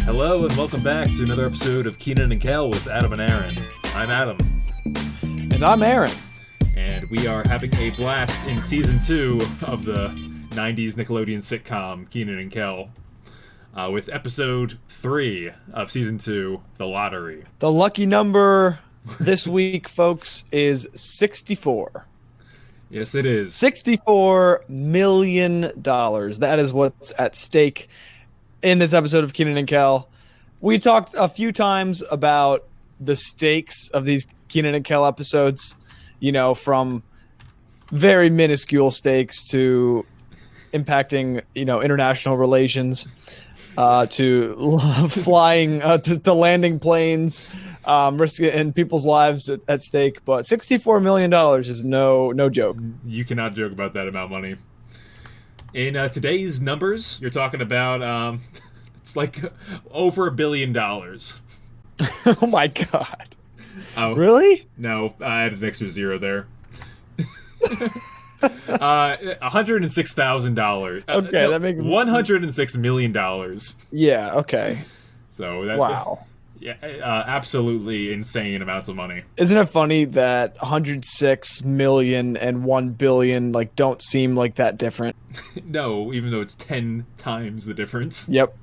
Hello and welcome back to another episode of Kenan and Kel with Adam and Aaron. I'm Adam. And I'm Aaron. And we are having a blast in Season 2 of the 90s Nickelodeon sitcom Kenan and Kel with Episode 3 of Season 2, The Lottery. The lucky number this week, folks, is 64. Yes, it is. $64 million. That is what's at stake in this episode of Kenan and Kel. We talked a few times about the stakes of these Kenan and Kel episodes, you know, from very minuscule stakes to impacting, you know, international relations, to flying, to landing planes, risking people's lives at stake. But $64 million is no joke. You cannot joke about that amount of money. In today's numbers, you're talking about, it's like over $1 billion. Oh my God. Oh, really? No, I had an extra zero there. $106,000. Okay, no, that makes $106 million. Yeah. Okay. So that, wow. Yeah, absolutely insane amounts of money. Isn't it funny that 106 million and 1 billion like don't seem like that different? No, even though it's 10 times the difference. Yep.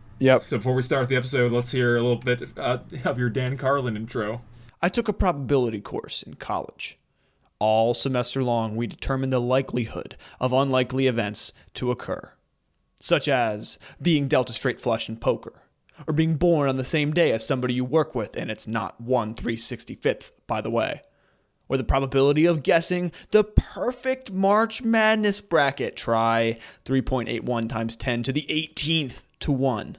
So before we start the episode, let's hear a little bit of your Dan Carlin intro. I took a probability course in college. All semester long, we determined the likelihood of unlikely events to occur, such as being dealt a straight flush in poker, or being born on the same day as somebody you work with, and it's not 1/365th, by the way, or the probability of guessing the perfect March Madness bracket, try 3.81 times 10 to the 18th to 1,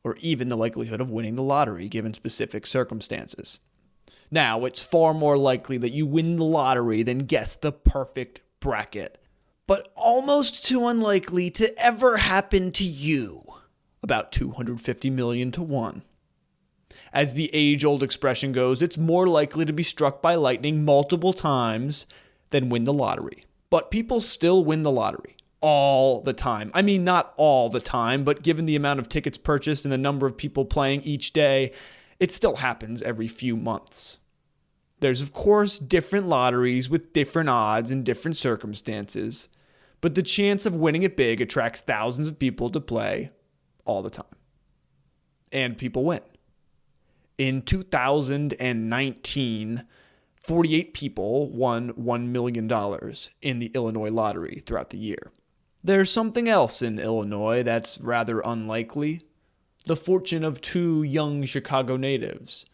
or even the likelihood of winning the lottery given specific circumstances. Now, it's far more likely that you win the lottery than guess the perfect bracket, but almost too unlikely to ever happen to you. About 250 million to 1. As the age-old expression goes, it's more likely to be struck by lightning multiple times than win the lottery. But people still win the lottery all the time. I mean, not all the time, but given the amount of tickets purchased and the number of people playing each day, it still happens every few months. There's, of course, different lotteries with different odds and different circumstances, but the chance of winning it big attracts thousands of people to play all the time. And people win. In 2019, 48 people won $1 million in the Illinois lottery throughout the year. There's something else in Illinois that's rather unlikely. The fortune of two young Chicago natives,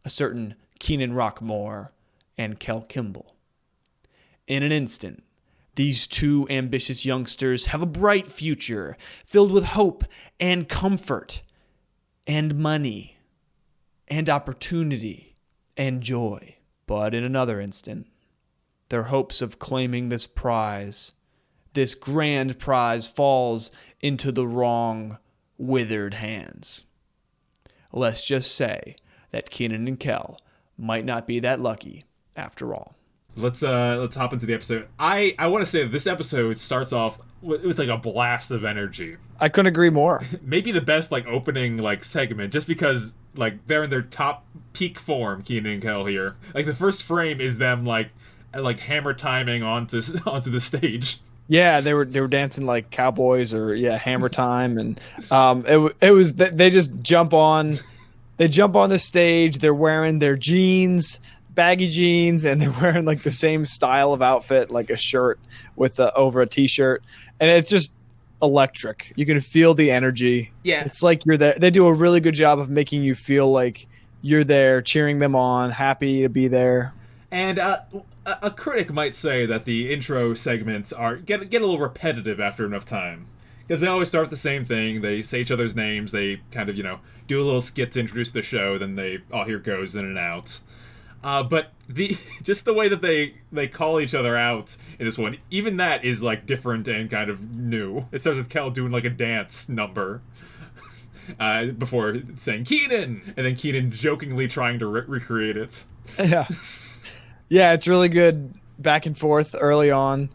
a certain Kenan Rockmore and Kel Kimball. In an instant, these two ambitious youngsters have a bright future filled with hope and comfort and money and opportunity and joy. But in another instant, their hopes of claiming this prize, this grand prize, falls into the wrong, withered hands. Let's just say that Kenan and Kel might not be that lucky after all. Let's hop into the episode. I want to say that this episode starts off with like a blast of energy. I couldn't agree more. Maybe the best like opening like segment, just because like they're in their top peak form, Kenan and Kel here. Like the first frame is them like hammer timing onto the stage. Yeah, they were dancing like cowboys or hammer time, and it was they just jump on the stage. They're wearing their jeans, baggy jeans, and they're wearing like the same style of outfit, like a shirt with over a t-shirt, and it's just electric. You can feel the energy. Yeah, it's like you're there. They do a really good job of making you feel like you're there, cheering them on, happy to be there. And a critic might say that the intro segments get a little repetitive after enough time, because they always start with the same thing. They say each other's names. They kind of do a little skit to introduce the show. Then here it goes, in and out. But just the way that they call each other out in this one, even that is like different and kind of new. It starts with Kel doing like a dance number before saying Kenan, and then Kenan jokingly trying to recreate it. Yeah, it's really good back and forth early on,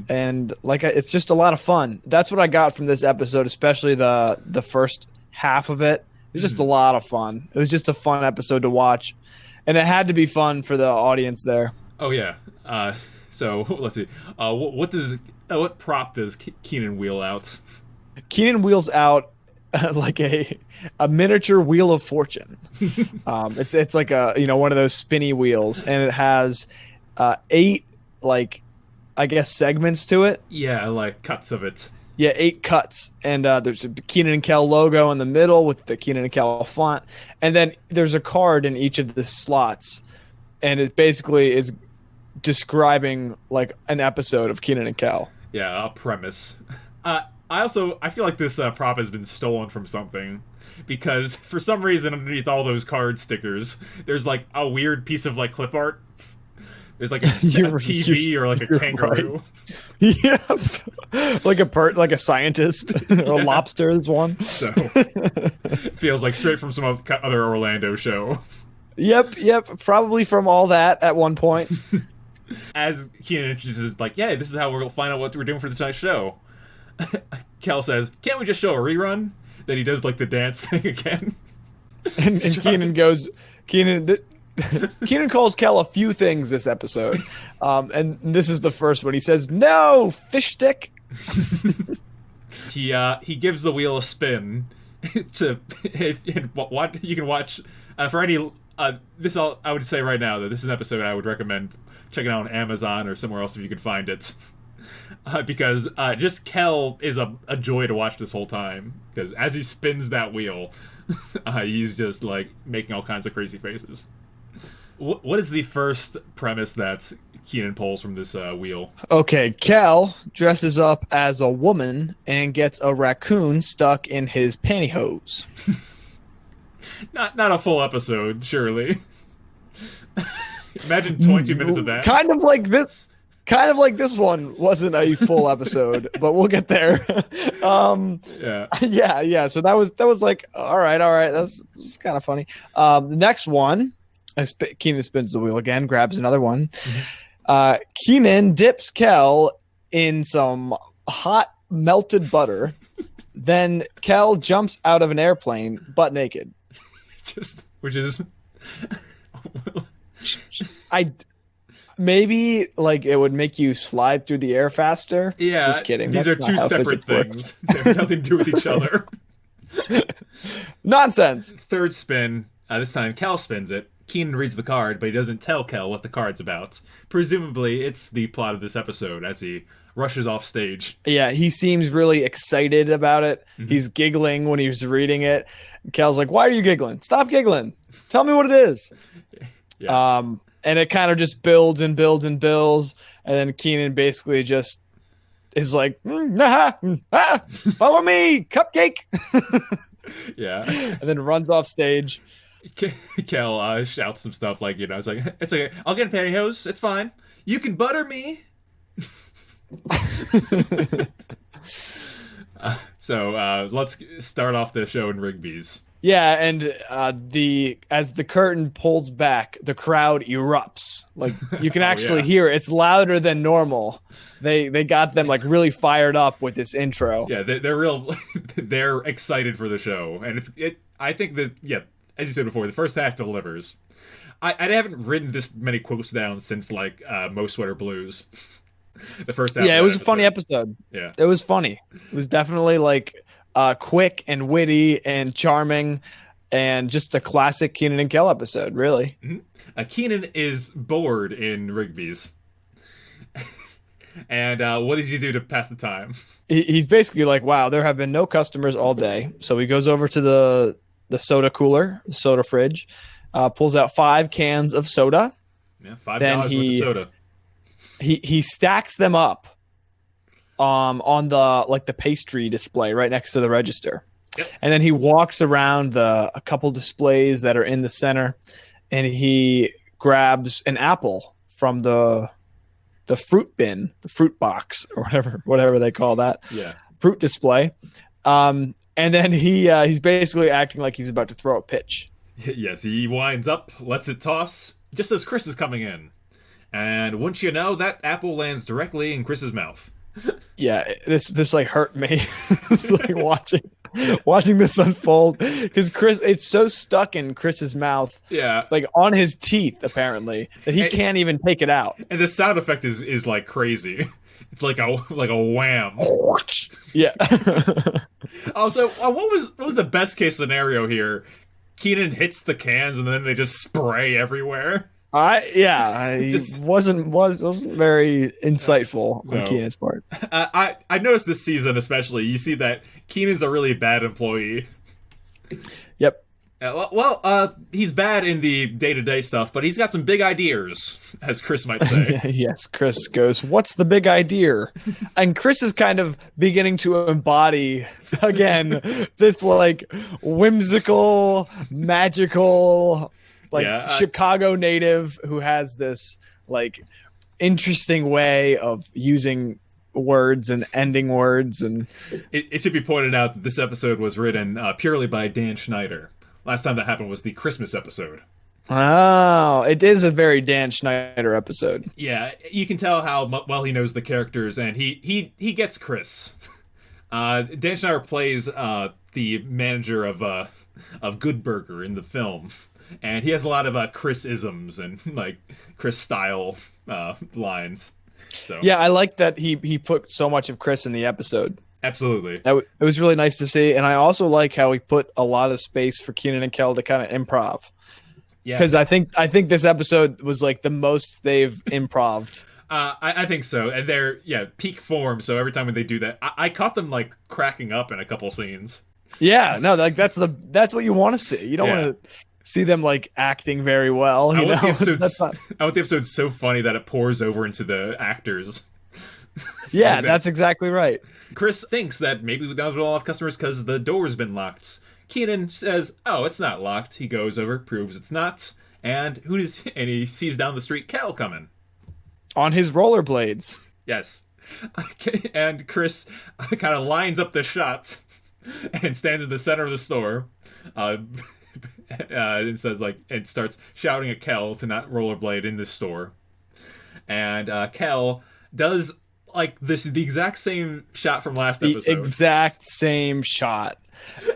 and it's just a lot of fun. That's what I got from this episode, especially the first half of it. It was just a lot of fun. It was just a fun episode to watch, and it had to be fun for the audience there. Oh yeah. So let's see. What prop does Kenan wheel out? Kenan wheels out like a miniature wheel of fortune. It's like a one of those spinny wheels, and it has 8 like I guess segments to it. Yeah, like cuts of it. Yeah, 8 cuts, and there's a Kenan and Kel logo in the middle with the Kenan and Kel font, and then there's a card in each of the slots, and it basically is describing like an episode of Kenan and Kel. Yeah, a premise. I feel like this prop has been stolen from something, because for some reason underneath all those card stickers, there's like a weird piece of like clip art. There's like a TV or like a kangaroo. Right. Yep. Like a scientist or a lobster is one. So feels like straight from some other Orlando show. Yep. Probably from all that at one point. As Kenan introduces, like, yeah, this is how we'll find out what we're doing for tonight's show. Kel says, "Can't we just show a rerun?" Then he does like the dance thing again. and Kenan calls Kel a few things this episode, and this is the first one. He says, "No, fish stick." He gives the wheel a spin. What you can watch for any this. I would say right now that this is an episode I would recommend checking out on Amazon or somewhere else if you can find it, because just Kel is a joy to watch this whole time, because as he spins that wheel, he's just like making all kinds of crazy faces. What is the first premise that Kenan pulls from this wheel? Okay, Kel dresses up as a woman and gets a raccoon stuck in his pantyhose. Not a full episode, surely. Imagine 22 minutes of that. Kind of like this one wasn't a full episode, but we'll get there. Yeah. So that was like, all right. That's kind of funny. The next one, Kenan spins the wheel again, grabs another one. Mm-hmm. Kenan dips Kel in some hot melted butter. Then Kel jumps out of an airplane butt naked. Which is maybe like it would make you slide through the air faster. Yeah, just kidding. These are two separate things. They have nothing to do with each other. Nonsense. Third spin. This time Kel spins it. Kenan reads the card, but he doesn't tell Kel what the card's about. Presumably, it's the plot of this episode as he rushes off stage. Yeah, he seems really excited about it. Mm-hmm. He's giggling when he's reading it. Kel's like, "Why are you giggling? Stop giggling. Tell me what it is." Yeah. And it kind of just builds and builds and builds, and then Kenan basically just is like, "Follow me, cupcake." Yeah. And then runs off stage. Kel shouts some stuff like, it's like, "I'll get pantyhose. It's fine. You can butter me." So let's start off the show in Rigby's. Yeah, and as the curtain pulls back, the crowd erupts. Like you can actually hear it. It's louder than normal. They got them like really fired up with this intro. Yeah, they're excited for the show, and I think that as you said before, the first half delivers. I haven't written this many quotes down since like Most Sweater Blues. The first half. Yeah, it was a funny episode. Yeah, it was funny. It was definitely like quick and witty and charming, and just a classic Kenan and Kel episode. Really. Mm-hmm. Kenan is bored in Rigby's, and what does he do to pass the time? He's basically like, "Wow, there have been no customers all day." So he goes over to the soda cooler, the soda fridge, pulls out 5 cans of soda. Yeah, $5 worth of soda. He stacks them up on the pastry display right next to the register. Yep. And then he walks around a couple displays that are in the center, and he grabs an apple from the fruit bin, the fruit box, or whatever they call that. Yeah. Fruit display. And then he's basically acting like he's about to throw a pitch. Yes, he winds up, lets it toss, just as Chris is coming in. And wouldn't you know, that apple lands directly in Chris's mouth. Yeah, this like hurt me. It's like watching. watching this unfold because Chris, it's so stuck in Chris's mouth, Yeah. like on his teeth apparently, that he can't even take it out. And the sound effect is like crazy. It's like a wham. Yeah. Also, what was the best case scenario here? Kenan hits the cans and then they just spray everywhere. He Just- wasn't very insightful on No. Kenan's part. I noticed this season especially. You see that Kenan's a really bad employee. Yep. He's bad in the day-to-day stuff, but he's got some big ideas, as Chris might say. Yes, Chris goes, "What's the big idea?" And Chris is kind of beginning to embody again this like whimsical, magical, like Chicago native who has this like interesting way of using words and ending words. And It should be pointed out that this episode was written purely by Dan Schneider. Last time that happened was the Christmas episode. oh, it is a very Dan Schneider episode. Yeah, you can tell how well he knows the characters, and he gets Chris. Dan Schneider plays the manager of Good Burger in the film, and he has a lot of Chris-isms and like Chris style lines. So Yeah, I like that he put so much of Chris in the episode. absolutely. It was really nice to see, and I also like how he put a lot of space for Kenan and Kel to kind of improv. Yeah, Because I think this episode was like the most they've improved. I think so, and they're peak form. So every time when they do that, I caught them like cracking up in a couple scenes. Yeah, no, like that's what you want to see. You don't want to see them like acting very well. You know, I want the episode so funny that it pours over into the actors. Yeah, that's exactly right. Chris thinks that maybe we don't have customers because the door's been locked. Kenan says, "Oh, it's not locked." He goes over, proves it's not, and and he sees down the street Kel coming. On his rollerblades. Yes, and Chris kind of lines up the shot and stands in the center of the store, and says and starts shouting at Kel to not rollerblade in the store, and Kel does the exact same shot from last episode. The exact same shot.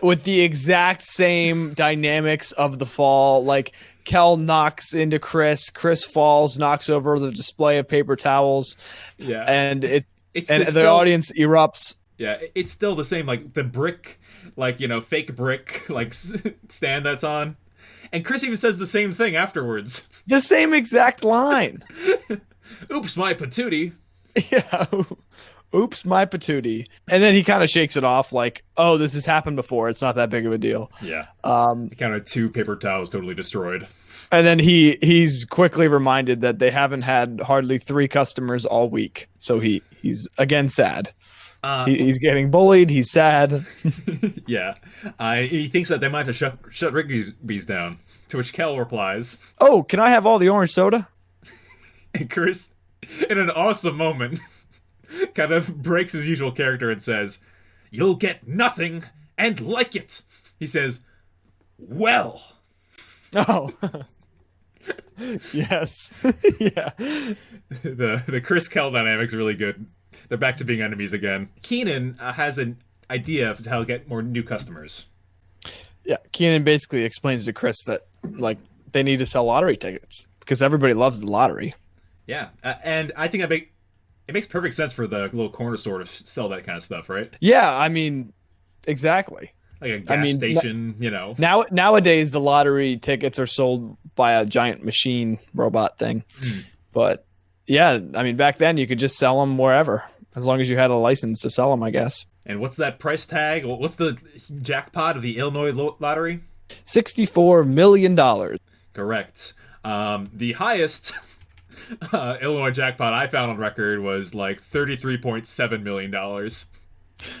With the exact same dynamics of the fall. Like, Kel knocks into Chris. Chris falls, knocks over the display of paper towels. Yeah. And the still, audience erupts. Yeah, it's still the same, like, the brick, fake brick, stand that's on. And Chris even says the same thing afterwards. The same exact line. Oops, my patootie. Yeah. Oops, my patootie. And then he kind of shakes it off like, oh, this has happened before. It's not that big of a deal. Yeah. He counted 2 paper towels totally destroyed. And then he's quickly reminded that they haven't had hardly 3 customers all week. So he's again sad. He's getting bullied. He's sad. Yeah. He thinks that they might have to shut Rigby's down. To which Kel replies, "Oh, can I have all the orange soda?" And Chris, in an awesome moment, kind of breaks his usual character and says, "You'll get nothing and like it." He says, "Well." Oh. Yes. Yeah. The Chris Kel dynamic's really good. They're back to being enemies again. Kenan has an idea of how to get more new customers. Yeah, Kenan basically explains to Chris that they need to sell lottery tickets because everybody loves the lottery. Yeah, and I think it makes perfect sense for the little corner store to sell that kind of stuff, right? Yeah, I mean, exactly. Like a gas station, Nowadays, the lottery tickets are sold by a giant machine robot thing. But yeah, I mean, back then you could just sell them wherever, as long as you had a license to sell them, I guess. And what's that price tag? What's the jackpot of the Illinois lottery? $64 million. Correct. The highest Illinois jackpot I found on record was like $33.7 million.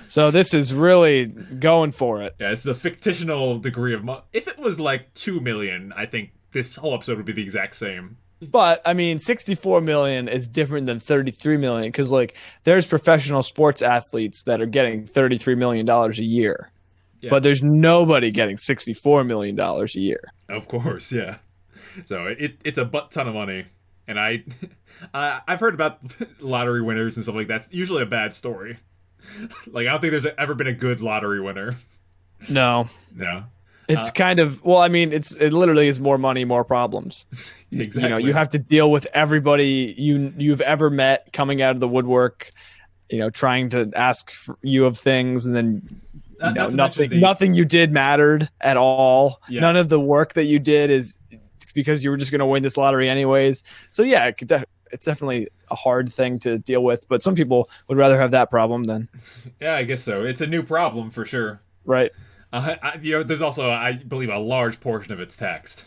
So this is really going for it. Yeah, it's a fictional degree of if it was like 2 million, I think this whole episode would be the exact same. But I mean, 64 million is different than 33 million because there's professional sports athletes that are getting $33 million a year. Yeah. But there's nobody getting $64 million a year. Of course, yeah. So it's a butt ton of money. And I've heard about lottery winners and stuff like that. It's usually a bad story. I don't think there's ever been a good lottery winner. No. No. It's kind of, well, I mean, it literally is more money, more problems. Exactly. You know, you have to deal with everybody you've ever met coming out of the woodwork, trying to ask you of things, and then nothing you did mattered at all. Yeah. None of the work that you did is because you were just going to win this lottery anyways. So yeah, it's definitely a hard thing to deal with, but some people would rather have that problem than. Yeah, I guess so. It's a new problem for sure. Right. There's also, I believe, a large portion of it's taxed,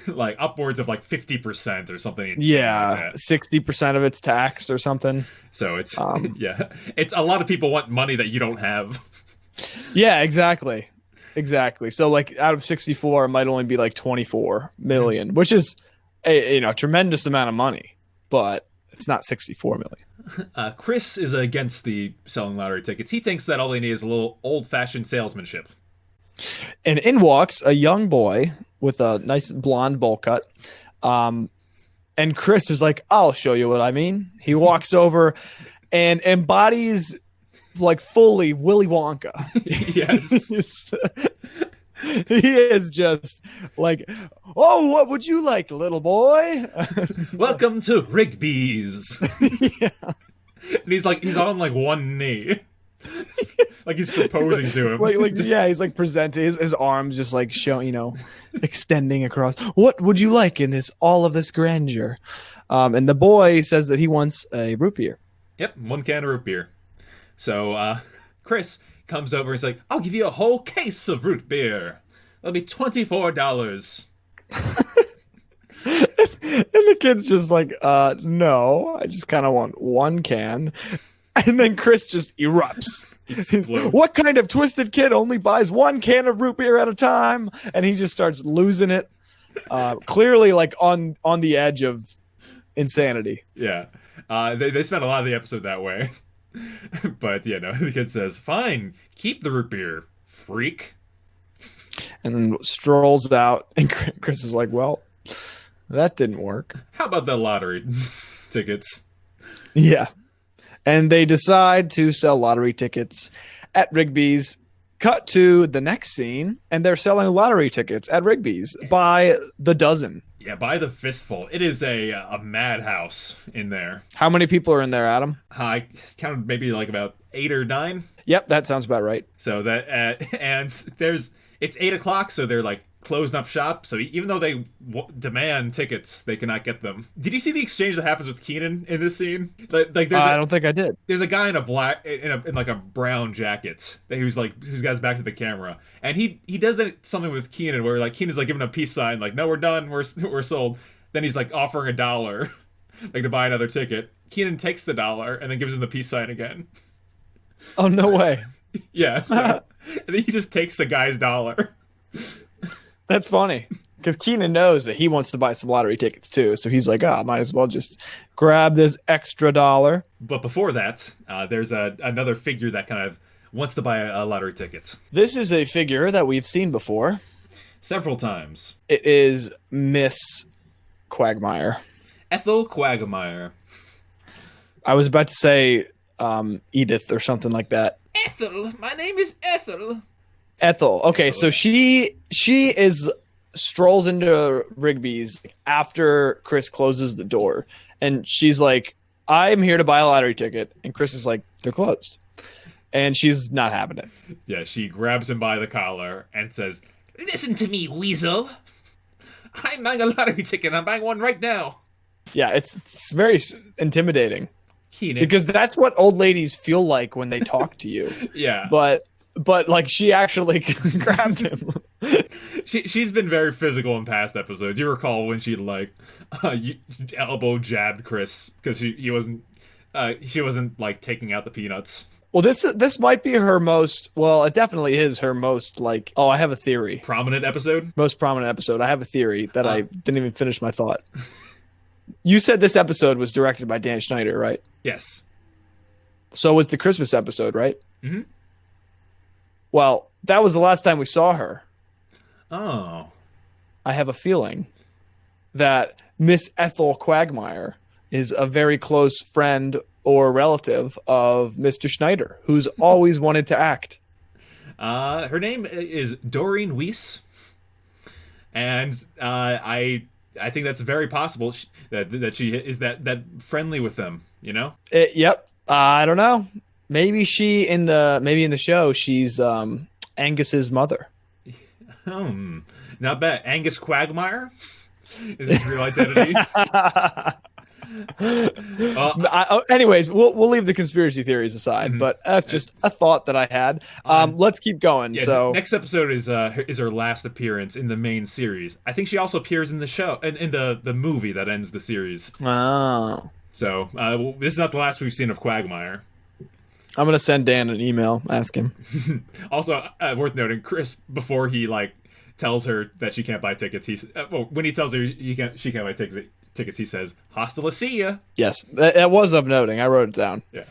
like upwards of like 50% or something. Yeah, 60% of it's taxed or something. So it's it's a lot of people want money that you don't have. Yeah, exactly. So like out of 64, it might only be like 24 million, which is a tremendous amount of money, but it's not 64 million. Chris is against the selling lottery tickets. He thinks that all they need is a little old-fashioned salesmanship. And in walks a young boy with a nice blonde bowl cut. And Chris is like, I'll show you what I mean. He walks over and embodies like fully Willy Wonka. Yes. He is just like, oh, what would you like, little boy? Welcome to Rigby's. Yeah. And he's on like one knee. Like he's proposing to him. He's like presenting his arms just like showing, extending across. What would you like in all of this grandeur? And the boy says that he wants a root beer. Yep, 1 can of root beer. So Chris comes over and is like, I'll give you a whole case of root beer. That'll be $24. And the kid's just like, no, I just kind of want 1 can. And then Chris just erupts. What kind of twisted kid only buys 1 can of root beer at a time? And he just starts losing it. Clearly like on the edge of insanity. Yeah. They spent a lot of the episode that way. But the kid says, fine, keep the root beer, freak. And then strolls out, and Chris is like, well, that didn't work. How about the lottery tickets? Yeah. And they decide to sell lottery tickets at Rigby's. Cut to the next scene, and they're selling lottery tickets at Rigby's by the dozen. Yeah, by the fistful. It is a madhouse in there. How many people are in there, Adam? I counted maybe like about 8 or 9. Yep, that sounds about right. So that and it's 8 o'clock, so they're like closing up shop. So even though they demand tickets, they cannot get them. Did you see the exchange that happens with Kenan in this scene? I don't think I did. There's a guy in a black in like a brown jacket who's got his back to the camera, and he does something with Kenan where like Kenan's like giving a peace sign, like, no, we're done, we're sold. Then he's like offering $1 like to buy another ticket. Kenan takes the $1 and then gives him the peace sign again. Oh, no way. Yeah, so, and then he just takes the guy's $1. That's funny because Kenan knows that he wants to buy some lottery tickets too. So he's like, might as well just grab this extra $1. But before that, there's another figure that kind of wants to buy a lottery ticket. This is a figure that we've seen before. Several times. It is Miss Quagmire. Ethel Quagmire. I was about to say Edith or something like that. Ethel, my name is Ethel. Ethel. Okay, so she strolls into Rigby's after Chris closes the door, and she's like, I'm here to buy a lottery ticket. And Chris is like, they're closed. And she's not having it. Yeah, she grabs him by the collar and says, listen to me, weasel. I'm buying a lottery ticket. I'm buying one right now. Yeah, it's very intimidating. Kenan. Because that's what old ladies feel like when they talk to you. Yeah. But like she actually grabbed him. She's been very physical in past episodes. You recall when she like elbow jabbed Chris because she wasn't like taking out the peanuts. Well, this might be her most, well, it definitely is her most like, I have a theory. Prominent episode? Most prominent episode. I have a theory that I didn't even finish my thought. You said this episode was directed by Dan Schneider, right? Yes. So was the Christmas episode, right? Mm-hmm. Well, that was the last time we saw her. Oh. I have a feeling that Miss Ethel Quagmire is a very close friend or relative of Mr. Schneider, who's always wanted to act. Her name is Doreen Weiss, and I think that's very possible that she is that friendly with them. You know? Yep. I don't know. Maybe maybe in the show she's Angus's mother. Not bad. Angus Quagmire is his real identity. Anyways, we'll leave the conspiracy theories aside, but that's just a thought that I had. Let's keep going. Yeah, so next episode is her last appearance in the main series. I think she also appears in the show in the movie that ends the series. Oh. So this is not the last we've seen of Quagmire. I'm gonna send Dan an email, ask him. Also, worth noting, Chris, before he tells her that she can't buy tickets, when he tells her she can't buy tickets, he says, "Hasta la see ya." Yes, that was of noting. I wrote it down. Yeah,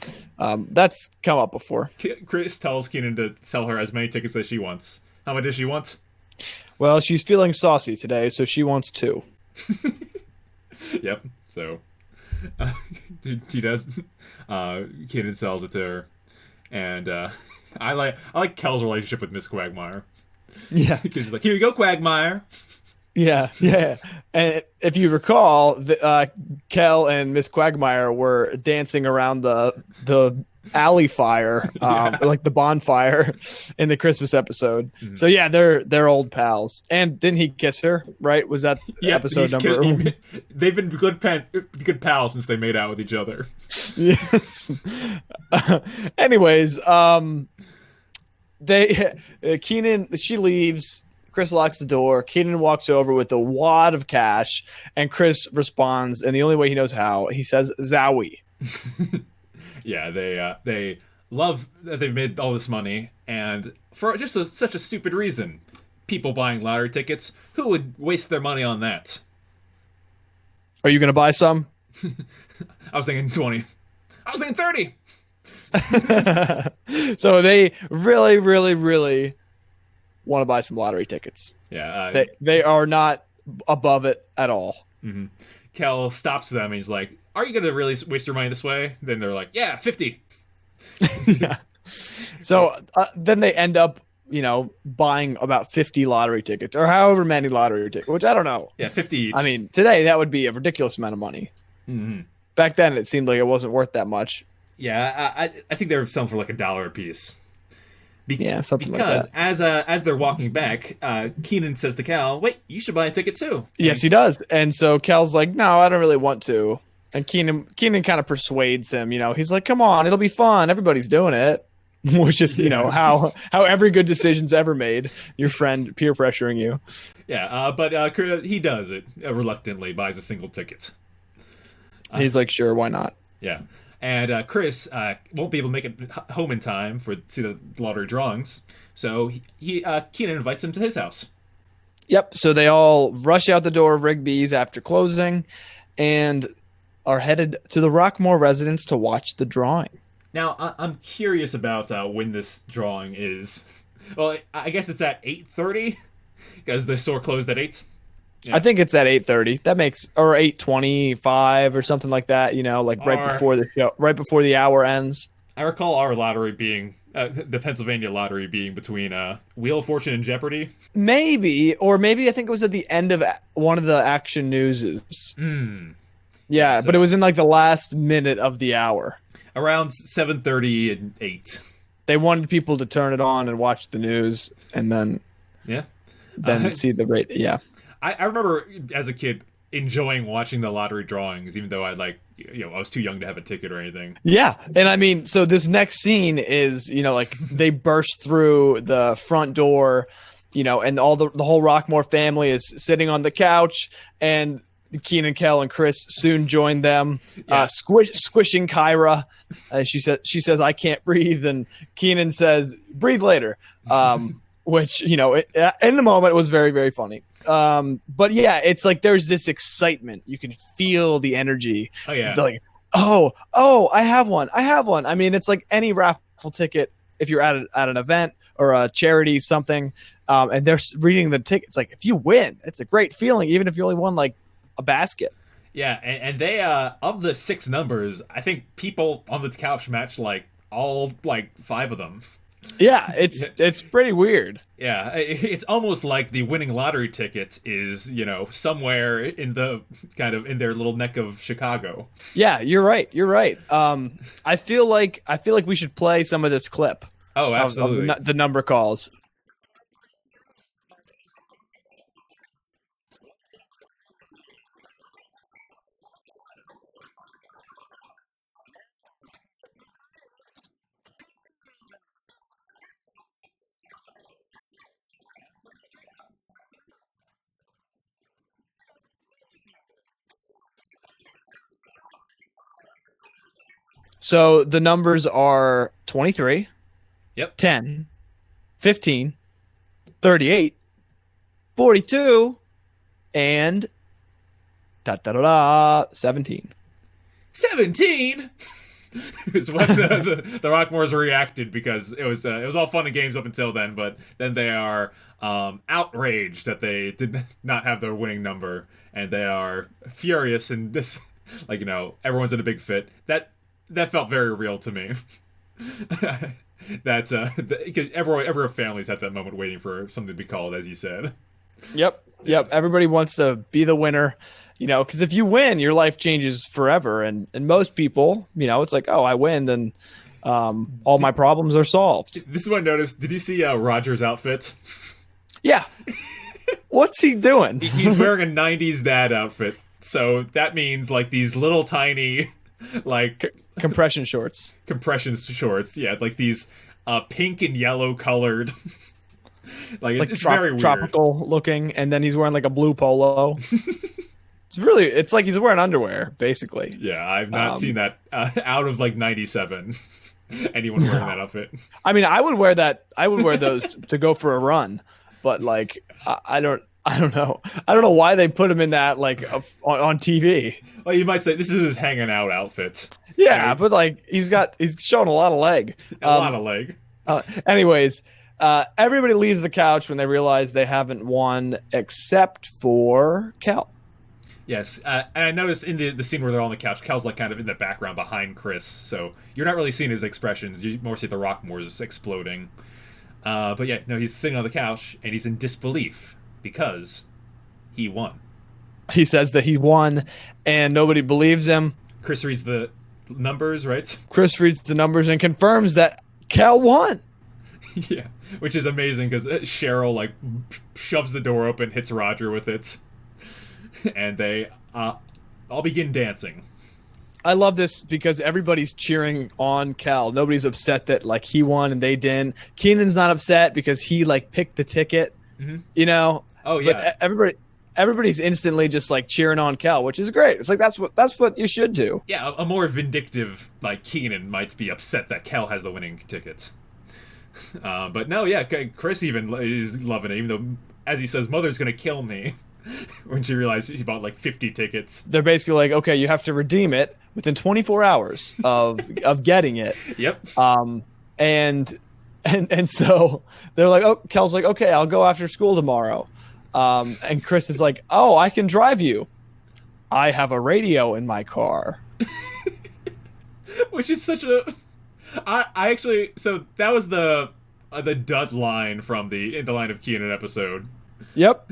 that's come up before. Chris tells Kenan to sell her as many tickets as she wants. How many does she want? Well, she's feeling saucy today, so she wants 2. Yep. So he does. Kenan sells it to her, and I like Kel's relationship with Miss Quagmire. Yeah, because he's like, "Here you go, Quagmire." Yeah. And if you recall, Kel and Miss Quagmire were dancing around the alley fire, like the bonfire in the Christmas episode. Mm-hmm. So yeah, they're old pals. And didn't he kiss her? Right? Was that episode number? They've been good pals since they made out with each other. Yes. Anyways, Kenan, she leaves. Chris locks the door. Kenan walks over with a wad of cash, and Chris responds, and the only way he knows how, he says, "Zowie." Yeah, they love that they've made all this money, and for just such a stupid reason. People buying lottery tickets. Who would waste their money on that? Are you going to buy some? I was thinking 20. I was thinking 30. So they really, really, really want to buy some lottery tickets. Yeah. They are not above it at all. Mm-hmm. Kel stops them and he's like, "Are you going to really waste your money this way?" Then they're like, "Yeah, 50. Yeah. So then they end up, buying about 50 lottery tickets or however many lottery tickets, which I don't know. Yeah, 50 each. I mean, today that would be a ridiculous amount of money. Mm-hmm. Back then it seemed like it wasn't worth that much. Yeah, I think they were selling for like $1 a piece. Something like that. Because as they're walking back, Kenan says to Cal, "Wait, you should buy a ticket too." Yes, he does. And so Cal's like, "No, I don't really want to." And Kenan kind of persuades him. He's like, "Come on, it'll be fun. Everybody's doing it." Which is, how every good decision's ever made. Your friend peer pressuring you. Yeah, but he does it reluctantly. Buys a single ticket. He's like, "Sure, why not?" Yeah. And Chris won't be able to make it home in time to see the lottery drawings, so Kenan invites him to his house. Yep. So they all rush out the door of Rigby's after closing, and are headed to the Rockmore residence to watch the drawing. Now, I'm curious about when this drawing is. Well, I guess it's at 8:30 because the store closed at 8. Yeah. I think it's at 8:30. That makes, or 8:25 or something like that. Right before the show, right before the hour ends. I recall our lottery being the Pennsylvania lottery being between Wheel of Fortune and Jeopardy. Maybe I think it was at the end of one of the Action Newses. Yeah, but it was in like the last minute of the hour. Around 7:30 and 8. They wanted people to turn it on and watch the news, and then see the rate. Yeah. I remember as a kid enjoying watching the lottery drawings, even though I was too young to have a ticket or anything. Yeah, and I mean, so this next scene is, they burst through the front door, and all the whole Rockmore family is sitting on the couch, and Kenan Kel and Chris soon join them, squishing Kyra. She says, "I can't breathe," and Kenan says, "Breathe later," which in the moment was very, very funny. But yeah, it's like there's this excitement. You can feel the energy. Oh yeah. Like, oh, I have one. I mean, it's like any raffle ticket if you're at an event or a charity something, and they're reading the ticket. It's like if you win, it's a great feeling, even if you only won like a basket. Yeah, and they of the 6 numbers, I think people on the couch matched like all 5 of them. Yeah, it's pretty weird. Yeah, it's almost like the winning lottery ticket is, somewhere in the kind of in their little neck of Chicago. Yeah, you're right. You're right. I feel like we should play some of this clip. Oh, absolutely. Of the number calls. So the numbers are 23, Yep. 10, 15, 38, 42, and 17. 17 is what the Rockmores reacted, because it was all fun and games up until then, but then they are outraged that they did not have their winning number, and they are furious, and this, everyone's in a big fit. That felt very real to me. Because every family's at that moment waiting for something to be called, as you said. Yep. Everybody wants to be the winner, because if you win, your life changes forever. And most people, it's like, oh, I win, then all my problems are solved. This is what I noticed. Did you see Roger's outfit? Yeah. What's he doing? He's wearing a 90s dad outfit. So that means like these little tiny compression shorts. Yeah, like these pink and yellow colored. It's very weird. Tropical looking, and then he's wearing like a blue polo. It's like he's wearing underwear, basically. Yeah, I've not seen that out of 97. Anyone wearing that outfit. I mean, I would wear that. I would wear those to go for a run, but I don't know. I don't know why they put him in that on TV. Well, you might say this is his hanging out outfit. Yeah, but he's showing a lot of leg. A lot of leg. Anyways, everybody leaves the couch when they realize they haven't won, except for Kel. Yes, and I noticed in the scene where they're all on the couch, Kel's kind of in the background behind Chris, so you're not really seeing his expressions. You more see the Rockmores exploding. But yeah, no, he's sitting on the couch and he's in disbelief because he won. He says that he won, and nobody believes him. Chris reads the numbers, right? Chris reads the numbers and confirms that Kel won. Yeah, which is amazing because Cheryl shoves the door open, hits Roger with it, and they all begin dancing. I love this because everybody's cheering on Kel. Nobody's upset that he won and they didn't. Kenan's not upset because he picked the ticket. Mm-hmm. Oh yeah. But everybody's instantly just cheering on Kel, which is great. It's that's what you should do. Yeah, a more vindictive Kenan might be upset that Kel has the winning ticket. But no, yeah, Chris even is loving it, even though, as he says, Mother's gonna kill me. When she realized she bought 50 tickets. They're basically okay, you have to redeem it within 24 hours of getting it. Yep. And so they're oh, Kel's okay, I'll go after school tomorrow. And Chris is oh, I can drive you. I have a radio in my car. Which is such a... I actually... So that was the dud line from the In the Line of Kenan episode. Yep.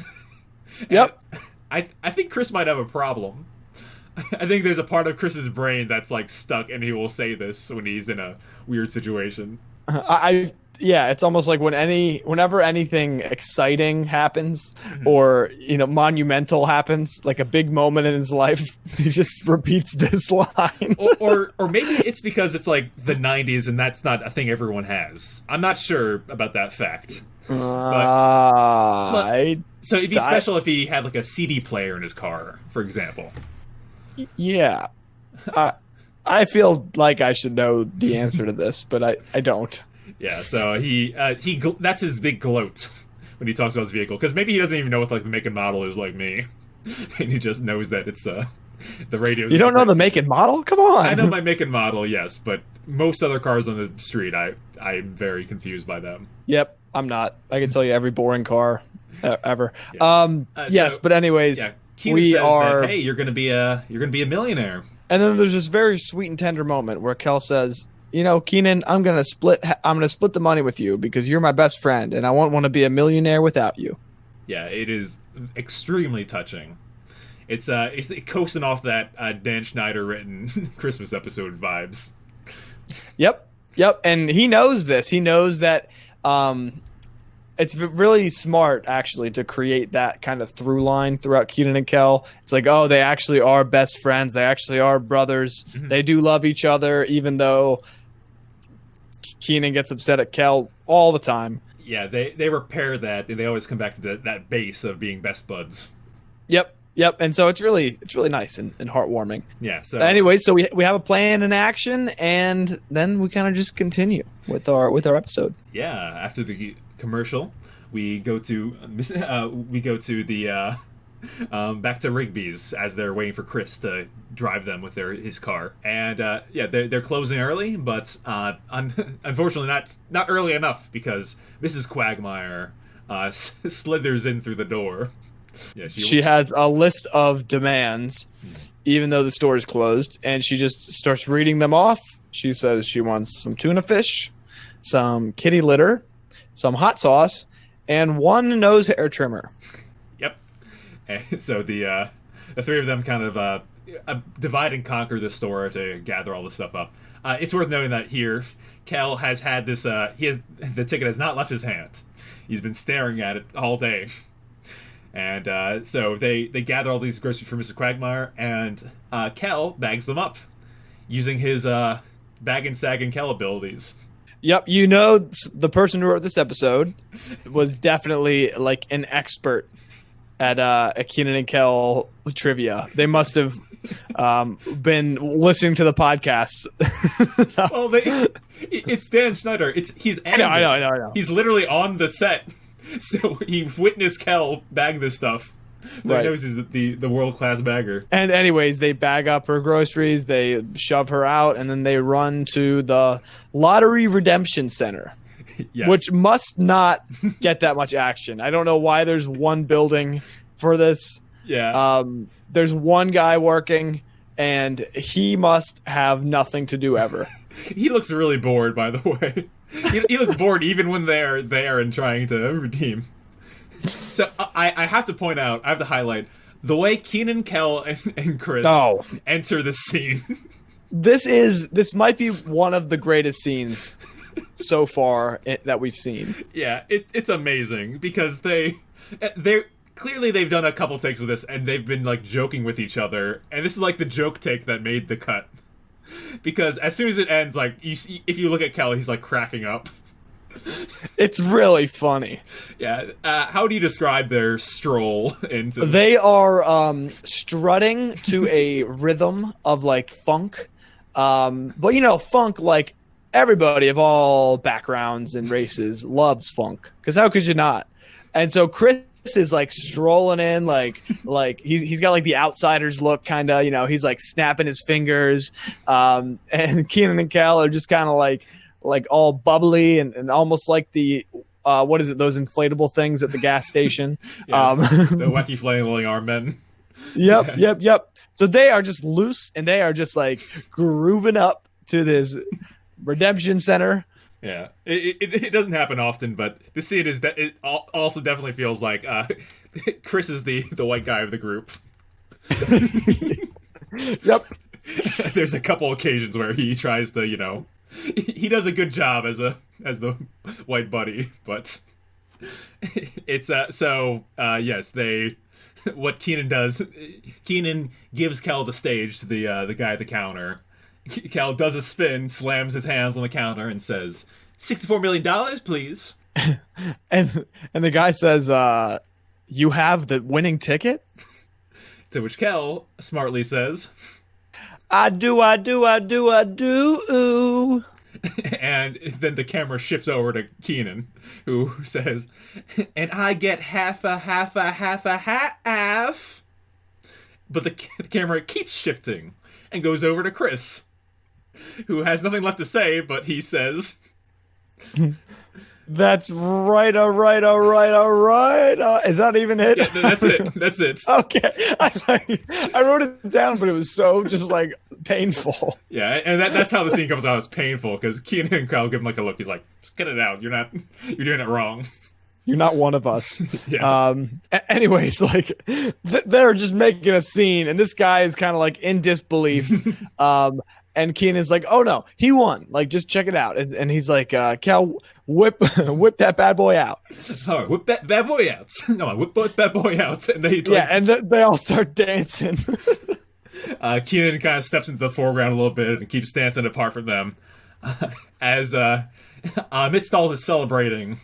Yep. I think Chris might have a problem. I think there's a part of Chris's brain that's stuck, and he will say this when he's in a weird situation. Yeah, it's almost like whenever anything exciting happens, or monumental happens, a big moment in his life, he just repeats this line. or maybe it's because it's the 90s and that's not a thing everyone has. I'm not sure about that fact. So it'd be special if he had a CD player in his car, for example. Yeah. I feel like I should know the answer to this, but I don't. Yeah, so he that's his big gloat when he talks about his vehicle, because maybe he doesn't even know what the make and model is like me, and he just knows that it's the radio. You don't know the make and model? Come on. I know my make and model, yes, but most other cars on the street, I'm very confused by them. Yep, I'm not. I can tell you every boring car ever. Yeah. Yes, but anyways, yeah, Kenan says that, hey, you're gonna be a millionaire. And then there's this very sweet and tender moment where Kel says, Kenan, I'm gonna split the money with you because you're my best friend, and I won't want to be a millionaire without you. Yeah, it is extremely touching. It's coasting off that Dan Schneider written Christmas episode vibes. Yep, and he knows this. He knows that it's really smart actually to create that kind of through line throughout Kenan and Kel. It's like, oh, they actually are best friends. They actually are brothers. Mm-hmm. They do love each other, even though Kenan gets upset at Kel all the time. Yeah, they repair that, and they always come back to that base of being best buds. Yep, and so it's really nice and heartwarming. Yeah. So anyway, so we have a plan in action, and then we kind of just continue with our episode. Yeah. After the commercial, we go to the back to Rigby's as they're waiting for Chris to drive them with his car, and they're closing early, but unfortunately not early enough because Mrs. Quagmire slithers in through the door. Yeah, she has a list of demands, even though the store is closed, and she just starts reading them off. She says she wants some tuna fish, some kitty litter, some hot sauce, and one nose hair trimmer. Yep. And so the three of them kind of divide and conquer the store to gather all this stuff up. It's worth noting that here, Kel has had this. The ticket has not left his hand. He's been staring at it all day. And so they gather all these groceries for Mrs. Quagmire, and Kel bags them up using his bag and sag and Kel abilities. Yep, the person who wrote this episode was definitely like an expert at Kenan and Kel trivia. They must have been listening to the podcast. Well, it's Dan Schneider. He's I know. He's literally on the set. So he witnessed Kel bag this stuff. So right. He knows he's the world-class bagger. And anyways, they bag up her groceries, they shove her out, and then they run to the Lottery Redemption Center. Yes. Which must not get that much action. I don't know why there's one building for this. Yeah. There's one guy working, and he must have nothing to do ever. He looks really bored, by the way. He looks bored even when they're there and trying to redeem. So I have to point out, I have to highlight the way Kenan, Kel, and Chris enter the scene. This might be one of the greatest scenes so far that we've seen. Yeah, it's amazing because they're clearly they've done a couple takes of this and they've been like joking with each other, and this is like the joke take that made the cut. Because as soon as it ends, like if you look at Kel, he's like cracking up. It's really funny. Yeah. How do you describe their stroll into? They are strutting to a rhythm of like funk, but funk, like everybody of all backgrounds and races loves funk. Because how could you not? And so Chris is like strolling in, like he's got like the outsider's look, kind of. He's like snapping his fingers, and Kenan and Kel are just kind of like all bubbly and almost like the what is it? Those inflatable things at the gas station. Yeah, the wacky flailing arm men. Yep. So they are just loose and they are just like grooving up to this redemption center. Yeah, it doesn't happen often, but the scene is that it also definitely feels like Chris is the white guy of the group. Yep. There's a couple occasions where he tries to, he does a good job as the white buddy, but it's yes, what Kenan does. Kenan gives Kel the stage to the guy at the counter. Kel does a spin, slams his hands on the counter, and says, $64 million, please. And the guy says, you have the winning ticket? To which Kel smartly says, I do. And then the camera shifts over to Kenan, who says, and I get half. But the camera keeps shifting and goes over to Chris, who has nothing left to say, but he says, That's right. All right. All right. All right. Is that even it? Yeah, that's it. That's it. Okay. I wrote it down, but it was so just like painful. Yeah, and that's how the scene comes out. It's painful because Kenan and Kel give him like a look. He's like, "Just get it out. You're doing it wrong." You're not one of us. Yeah. Anyways, like they're just making a scene, and this guy is kind of like in disbelief. And Kenan's like, "Oh no, he won! Like, just check it out." And he's like, "Cal, whip that bad boy out." All right, whip that bad boy out. No, whip that bad boy out. And they they all start dancing. Kenan kind of steps into the foreground a little bit and keeps dancing apart from them. As amidst all this celebrating,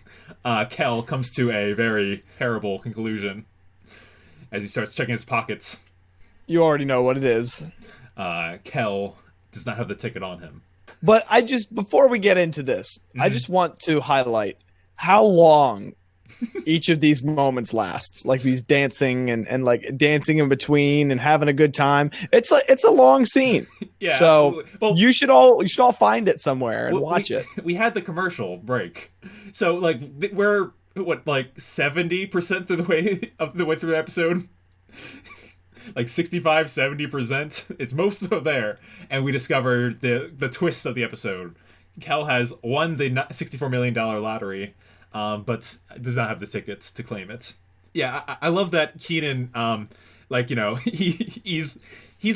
Kel comes to a very terrible conclusion as he starts checking his pockets. You already know what it is. Kel does not have the ticket on him. But before we get into this, I just want to highlight how long each of these moments lasts. Like these dancing and like dancing in between and having a good time. It's a long scene. Yeah. So absolutely. Well, you should all find it somewhere and watch it. We had the commercial break, so like we're what, like 70% through the way through the episode. Like 65-70%. It's most of there, and we discovered the twist of the episode. Kel has won the $64 million lottery, but does not have the tickets to claim it. Yeah, I love that Kenan, like, you know, he's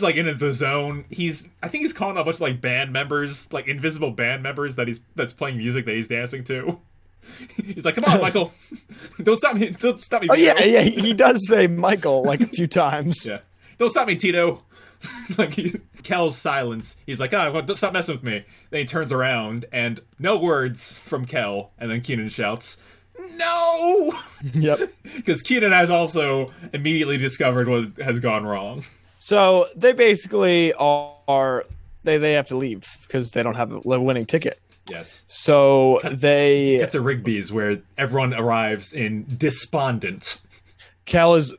like in the zone. I think he's calling a bunch of like band members, like invisible band members that's playing music that he's dancing to. He's like, "Come on, Michael, don't stop me! Don't stop me!" Oh yeah, he does say Michael like a few times. Yeah, don't stop me, Tito. Like Kel's silence. He's like, "Oh, don't stop messing with me." Then he turns around and no words from Kel, and then Kenan shouts, "No!" Yep. Because Kenan has also immediately discovered what has gone wrong. So they basically they have to leave because they don't have a winning ticket. Yes. So they get to Rigby's where everyone arrives in despondent. Kel is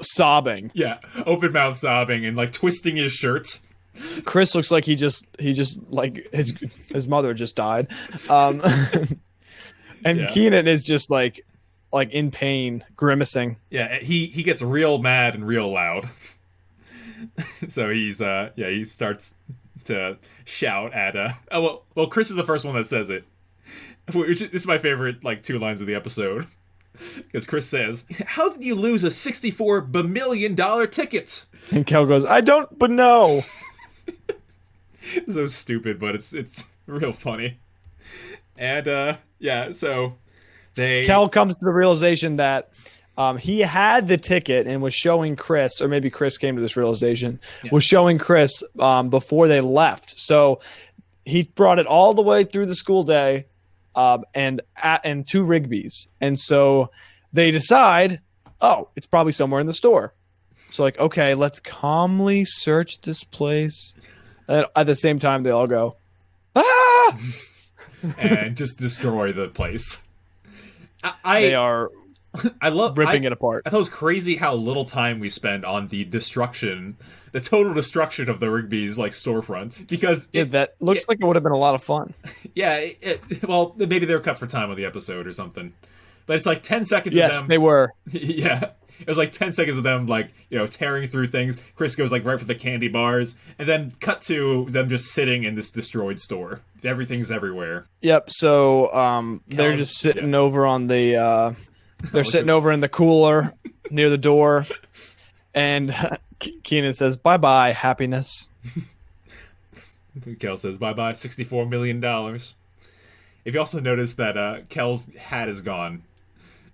sobbing. Yeah, open mouth sobbing and like twisting his shirt. Chris looks like he just like his mother just died. And Kenan is just like in pain, grimacing. Yeah, he gets real mad and real loud. So he starts to shout at well, Chris is the first one that says it. This is my favorite like 2 lines of the episode. Because Chris says, "How did you lose a $64 million ticket?" And Kel goes, "I don't but know." So stupid, but it's real funny. And so Kel comes to the realization that he had the ticket and was showing Chris, or maybe Chris came to this realization, was showing Chris before they left. So he brought it all the way through the school day and to Rigby's. And so they decide, oh, it's probably somewhere in the store. So like, okay, let's calmly search this place. And at the same time, they all go, "Ah!" and just destroy the place. They are ripping it apart. I thought it was crazy how little time we spend on the total destruction of the Rigby's like storefront, because that looks like it would have been a lot of fun. Yeah, well, maybe they were cut for time on the episode or something, but it's like 10 seconds of them. Yes, they were. Yeah, it was like 10 seconds of them like, you know, tearing through things. Chris goes like right for the candy bars, and then cut to them just sitting in this destroyed store. Everything's everywhere. Yep. So they're just sitting over on the. They're sitting over in the cooler near the door, and Kenan says, "Bye-bye, happiness." Kel says, "Bye-bye, $64 million. If you also notice that Kel's hat is gone.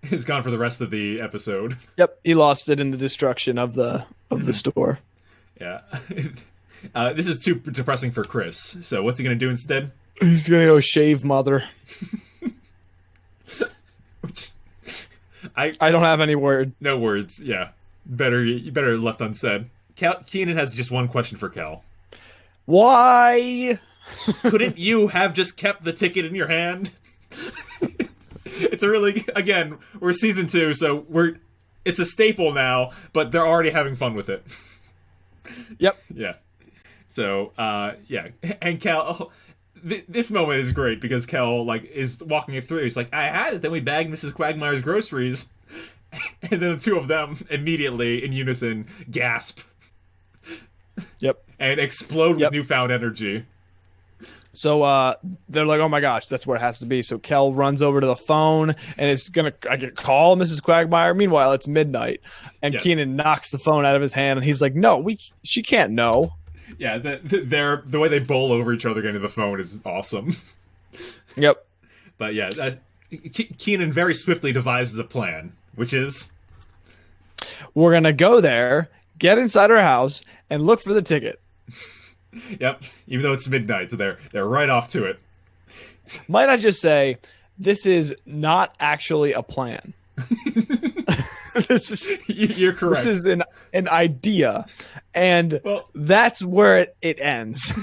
It's gone for the rest of the episode. Yep, he lost it in the destruction of the store. Yeah. This is too depressing for Chris. So what's he going to do instead? He's going to go shave Mother. I don't have any words. No words. Yeah, better left unsaid. Kenan has just one question for Kel. Why couldn't you have just kept the ticket in your hand? It's a really, again, we're season 2, so it's a staple now, but they're already having fun with it. Yep. Yeah. So and Kel, this moment is great because Kel like is walking it through. He's like, I had it. Then we bagged Mrs. Quagmire's groceries, and then the two of them immediately in unison gasp Yep. and explode Yep. with newfound energy. So they're like, oh my gosh, that's what it has to be. So Kel runs over to the phone and it's going to call Mrs. Quagmire. Meanwhile, it's midnight and Yes. Kenan knocks the phone out of his hand and he's like, no, she can't know. Yeah, the way they bowl over each other getting to the phone is awesome. Yep. But yeah, Kenan very swiftly devises a plan, which is We're going to go there, get inside her house and look for the ticket. yep. Even though it's midnight, so they're right off to it. Might I just say, this is not actually a plan. You're correct. This is an idea, and that's where it ends.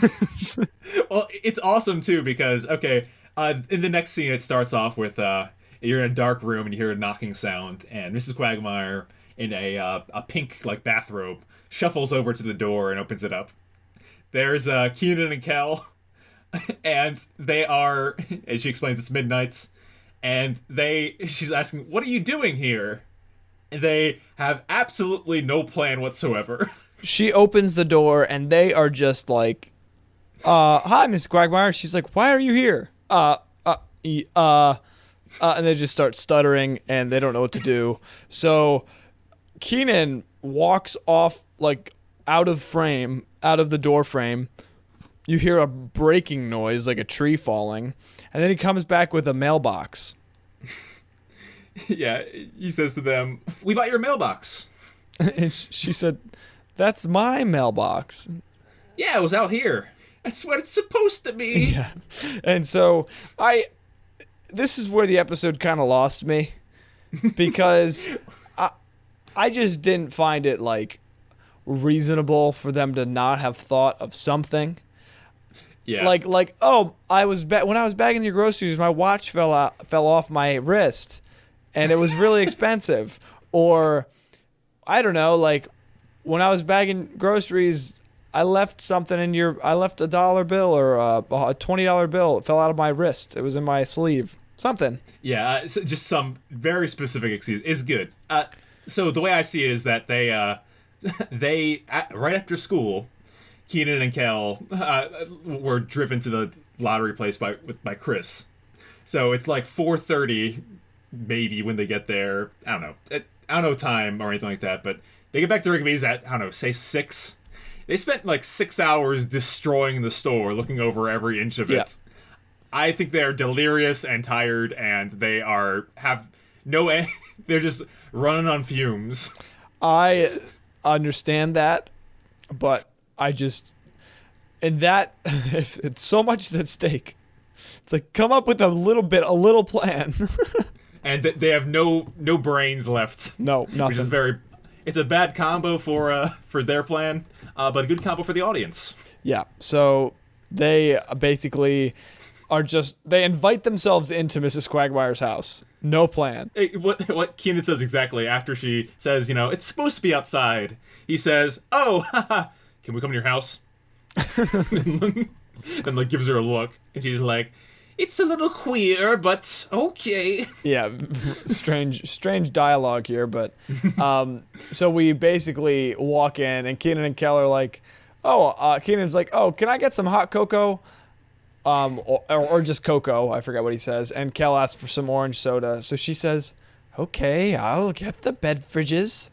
Well, it's awesome too because in the next scene it starts off with you're in a dark room and you hear a knocking sound, and Mrs. Quagmire in a pink like bathrobe shuffles over to the door and opens it up. There's Kenan and Kel, and they are, as she explains, it's midnight, and she's asking, "What are you doing here?" They have absolutely no plan whatsoever. She opens the door and they are just like, hi, Miss Quagmire. She's like, why are you here? And they just start stuttering and they don't know what to do. So Kenan walks off like out of the door frame. You hear a breaking noise, like a tree falling. And then he comes back with a mailbox. Yeah, he says to them, "We bought your mailbox." And she said, that's my mailbox. Yeah, it was out here. That's what it's supposed to be. Yeah. And so this is where the episode kind of lost me because I just didn't find it like reasonable for them to not have thought of something. Yeah. Like oh, when I was bagging your groceries, my watch fell off my wrist and it was really expensive. Or I don't know, like when I was bagging groceries, I left something I left $1 bill or a $20 bill. It fell out of my wrist. It was in my sleeve. Something. Yeah, just some very specific excuse is good. So the way I see it is that they right after school, Kenan and Kel were driven to the lottery place by Chris. So it's like 4:30 maybe when they get there. I don't know time or anything like that, but they get back to Rigby's at, I don't know, say 6. They spent like 6 hours destroying the store, looking over every inch of it. Yeah. I think they're delirious and tired, and they have no. They're just running on fumes. I understand that, but I just if it's so much is at stake. It's like come up with a little plan. And they have no brains left. No, nothing. Which is it's a bad combo for their plan, but a good combo for the audience. Yeah. So they basically they invite themselves into Mrs. Quagmire's house. No plan. What Kenan says exactly after she says, it's supposed to be outside. He says, "Oh, can we come to your house?" and like gives her a look, and she's like, "It's a little queer, but okay." Yeah, strange dialogue here, but so we basically walk in, and Kenan and Kel are like, Kenan's like, "Oh, can I get some hot cocoa?" Or just cocoa. I forgot what he says. And Kel asks for some orange soda. So she says, "Okay, I'll get the beverages."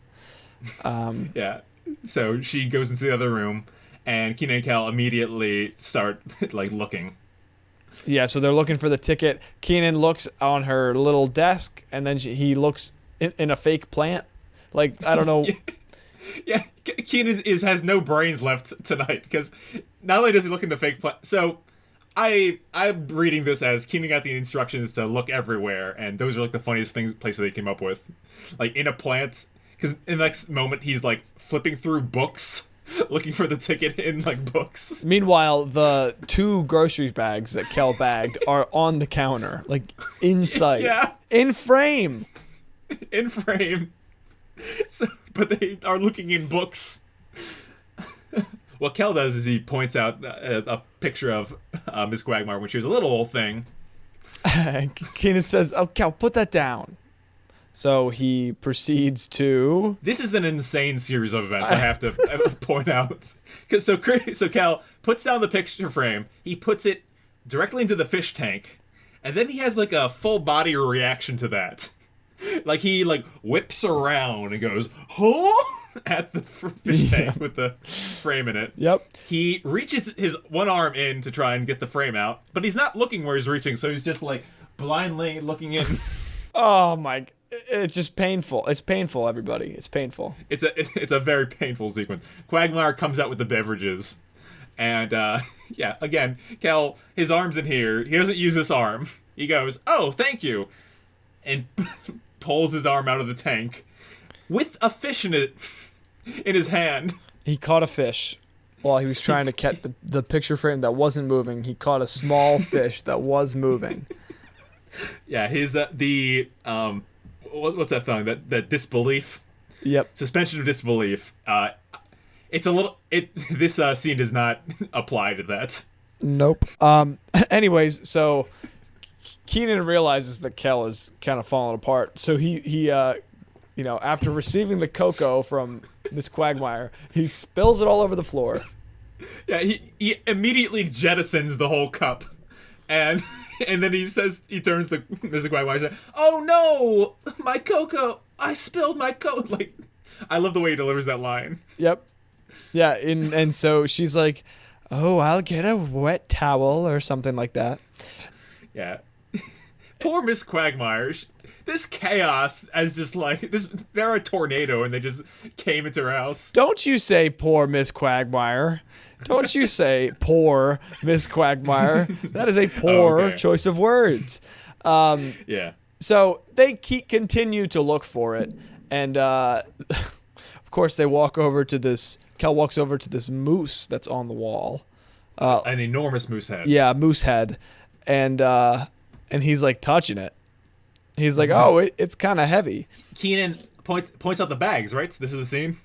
Yeah. So she goes into the other room, and Kenan and Kel immediately start like looking. Yeah, so they're looking for the ticket. Kenan looks on her little desk, and then he looks in a fake plant. Like, I don't know. Yeah, Kenan has no brains left tonight, because not only does he look in the fake plant. So I'm reading this as Kenan got the instructions to look everywhere, and those are like the funniest places they came up with. Like in a plant, because in the next moment he's like flipping through books, looking for the ticket in like books. Meanwhile, the 2 grocery bags that Kel bagged are on the counter, like in sight. Yeah. In frame. In frame. So, but they are looking in books. what Kel does is he points out a picture of Miss Quagmire when she was a little old thing. Kenan says, "Oh, Kel, put that down." So he proceeds to. This is an insane series of events. I have to point out, so Kel puts down the picture frame. He puts it directly into the fish tank, and then he has like a full body reaction to that. Like he whips around and goes, "Huh?" at the fish tank with the frame in it. Yep. He reaches his one arm in to try and get the frame out, but he's not looking where he's reaching, so he's just like blindly looking in. Oh my! It's just painful. It's painful, everybody. It's painful. It's a very painful sequence. Quagmire comes out with the beverages, and yeah, again, Kel, his arm's in here. He doesn't use this arm. He goes, "Oh, thank you," and pulls his arm out of the tank with a fish in it in his hand. He caught a fish while he was trying to catch the picture frame that wasn't moving. He caught a small fish that was moving. Yeah, his what's that thing? That disbelief. Yep. Suspension of disbelief. It's a little. This scene does not apply to that. Nope. Anyways, so Kenan realizes that Kel is kind of falling apart. So he after receiving the cocoa from Miss Quagmire, he spills it all over the floor. Yeah, he immediately jettisons the whole cup, and then he turns to Miss Quagmire and says, "Oh no, my cocoa! I spilled my cocoa!" Like, I love the way he delivers that line. Yep. Yeah, and so she's like, "Oh, I'll get a wet towel or something like that." Yeah. Poor Miss Quagmire. This chaos as just like this. They're a tornado and they just came into her house. Don't you say poor Miss Quagmire. Don't you say poor Miss Quagmire. That is a poor choice of words. Yeah. So they continue to look for it. And of course they walk over to this. Kel walks over to this moose that's on the wall. An enormous moose head. Yeah, moose head. And he's like touching it. He's like, "Oh, it's kind of heavy." Kenan points out the bags, right? So this is the scene?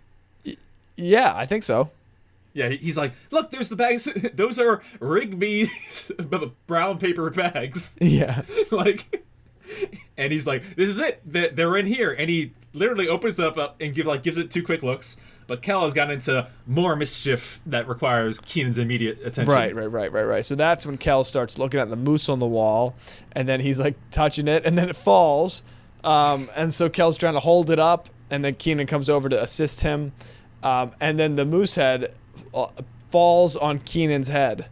Yeah, I think so. Yeah, he's like, "Look, there's the bags. Those are Rigby's brown paper bags." Yeah. And he's like, "This is it. They're in here." And he literally opens up and gives it 2 quick looks. But Kel has gotten into more mischief that requires Kenan's immediate attention. Right. So that's when Kel starts looking at the moose on the wall, and then he's like touching it, and then it falls. And so Kel's trying to hold it up, and then Kenan comes over to assist him. And then the moose head falls on Kenan's head.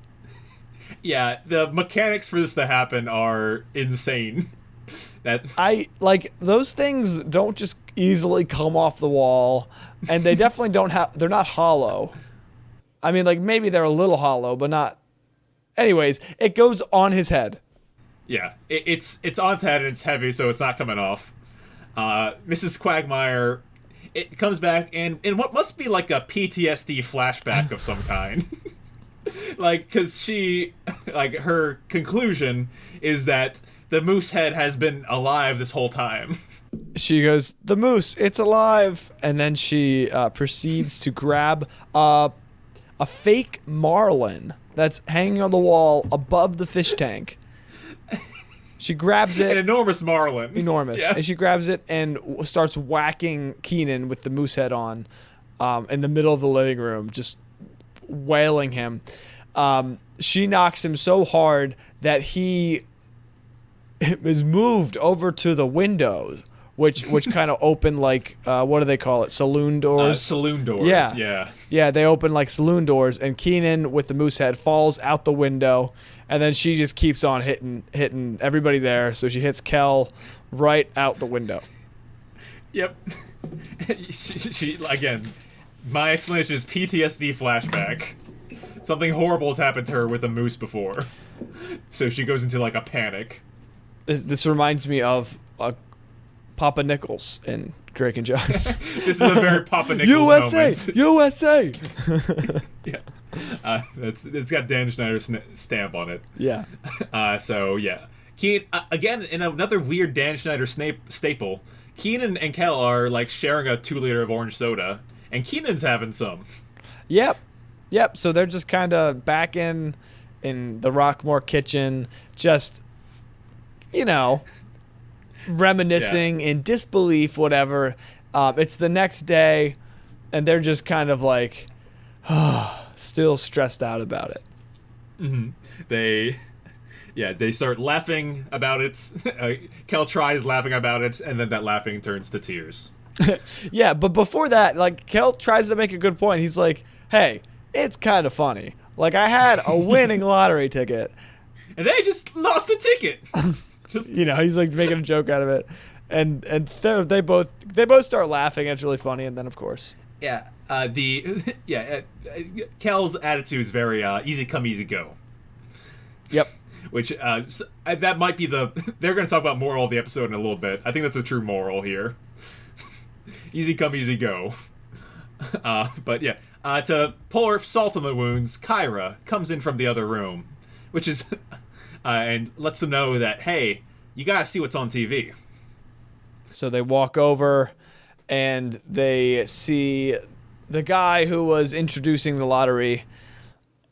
Yeah, the mechanics for this to happen are insane. Those things don't just easily come off the wall, and they definitely they're not hollow. I mean, like, maybe they're a little hollow, but not. Anyways, it goes on his head. Yeah, it's on his head and it's heavy, so it's not coming off. Mrs. Quagmire, it comes back in what must be like a PTSD flashback of some kind. Because her conclusion is that the moose head has been alive this whole time. She goes, "The moose, it's alive," and then she proceeds to grab a fake marlin that's hanging on the wall above the fish tank. She grabs it. An enormous marlin. Enormous. Yeah. And she grabs it and starts whacking Kenan with the moose head on in the middle of the living room, just wailing him. She knocks him so hard that he is moved over to the window, which kind of open like what do they call it? Saloon doors. Saloon doors. Yeah. They open like saloon doors, and Kenan with the moose head falls out the window, and then she just keeps on hitting everybody there. So she hits Kel right out the window. Yep. she again. My explanation is PTSD flashback. Something horrible has happened to her with a moose before, so she goes into like a panic. This reminds me of Papa Nichols in Drake and Josh. This is a very Papa Nichols moment. USA! Yeah. It's got Dan Schneider's stamp on it. Yeah. So, yeah. Again, in another weird Dan Schneider staple, Kenan and Kel are, like, sharing a 2-liter of orange soda, and Kenan's having some. Yep. Yep. So they're just kind of back in the Rockmore kitchen, just reminiscing in disbelief, whatever. It's the next day, and they're just kind of like still stressed out about it. Mm-hmm. They start laughing about it. Kel tries laughing about it, and then that laughing turns to tears. Yeah, but before that, like, Kel tries to make a good point. He's like, hey, it's kind of funny. Like, I had a winning lottery ticket. And they just lost the ticket. He's like making a joke out of it. And they both start laughing. It's really funny. And then, of course. Yeah, Kel's attitude is very easy come, easy go. Yep. Which, that might be they're going to talk about moral of the episode in a little bit. I think that's the true moral here. Easy come, easy go. But yeah, to pour salt on the wounds, Kyra comes in from the other room, which is, and lets them know that, hey, you gotta see what's on TV. So they walk over, and they see the guy who was introducing the lottery,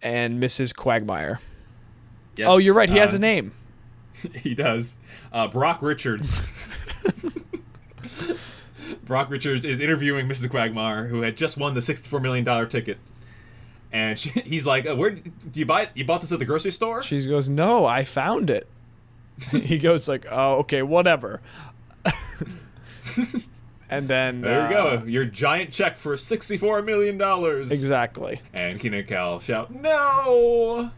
and Mrs. Quagmire. Yes, Oh, you're right. He has a name. He does. Brock Richards. Brock Richards is interviewing Mrs. Quagmire, who had just won the $64 million ticket. And he's like, where do you buy it? You bought this at the grocery store? She goes, no, I found it. He goes like, oh, okay, whatever. And then... There you go. Your giant check for $64 million. Exactly. And Kenan Kel shout, no!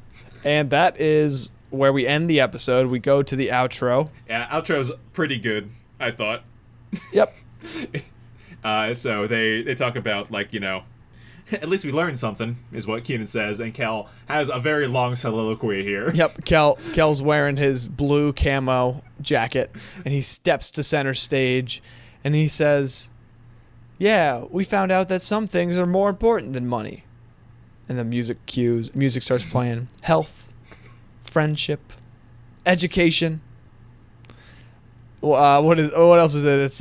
And that is where we end the episode. We go to the outro. Yeah, outro's pretty good, I thought. Yep. So they talk about, like, at least we learned something, is what Kenan says, and Kel has a very long soliloquy here. Yep, Kel's wearing his blue camo jacket, and he steps to center stage, and he says, yeah, we found out that some things are more important than money. And the music starts playing. Health, friendship, education. What else is it? It's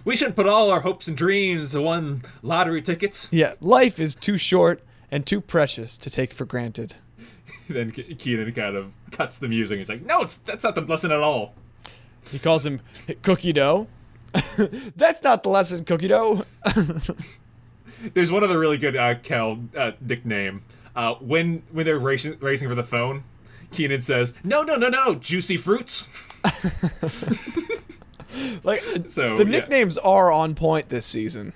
we shouldn't put all our hopes and dreams in one lottery tickets. Yeah, life is too short and too precious to take for granted. Then Kenan kind of cuts the music. He's like, no, that's not the lesson at all. He calls him Cookie Dough. That's not the lesson, Cookie Dough. There's one other really good Kel nickname. When they're racing for the phone, Kenan says, no, juicy fruit. Like, so the nicknames are on point this season.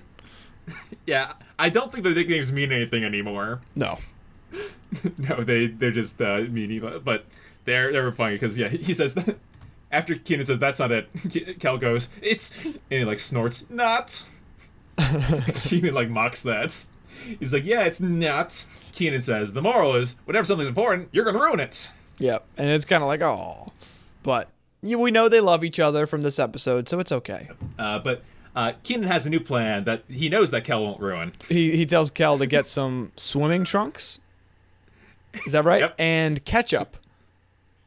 Yeah, I don't think the nicknames mean anything anymore. No. No, they're just meaningless. But they're funny because he says that after Kenan says that's not it, Kel goes, it's, and he like snorts, not. Kenan like mocks that. He's like, yeah, it's not. Kenan says the moral is whenever something's important, you're gonna ruin it. Yep, and it's kind of like, oh, but we know they love each other from this episode, so it's okay. But Kenan has a new plan that he knows that Kel won't ruin. He tells Kel to get some swimming trunks. Is that right? Yep. And ketchup.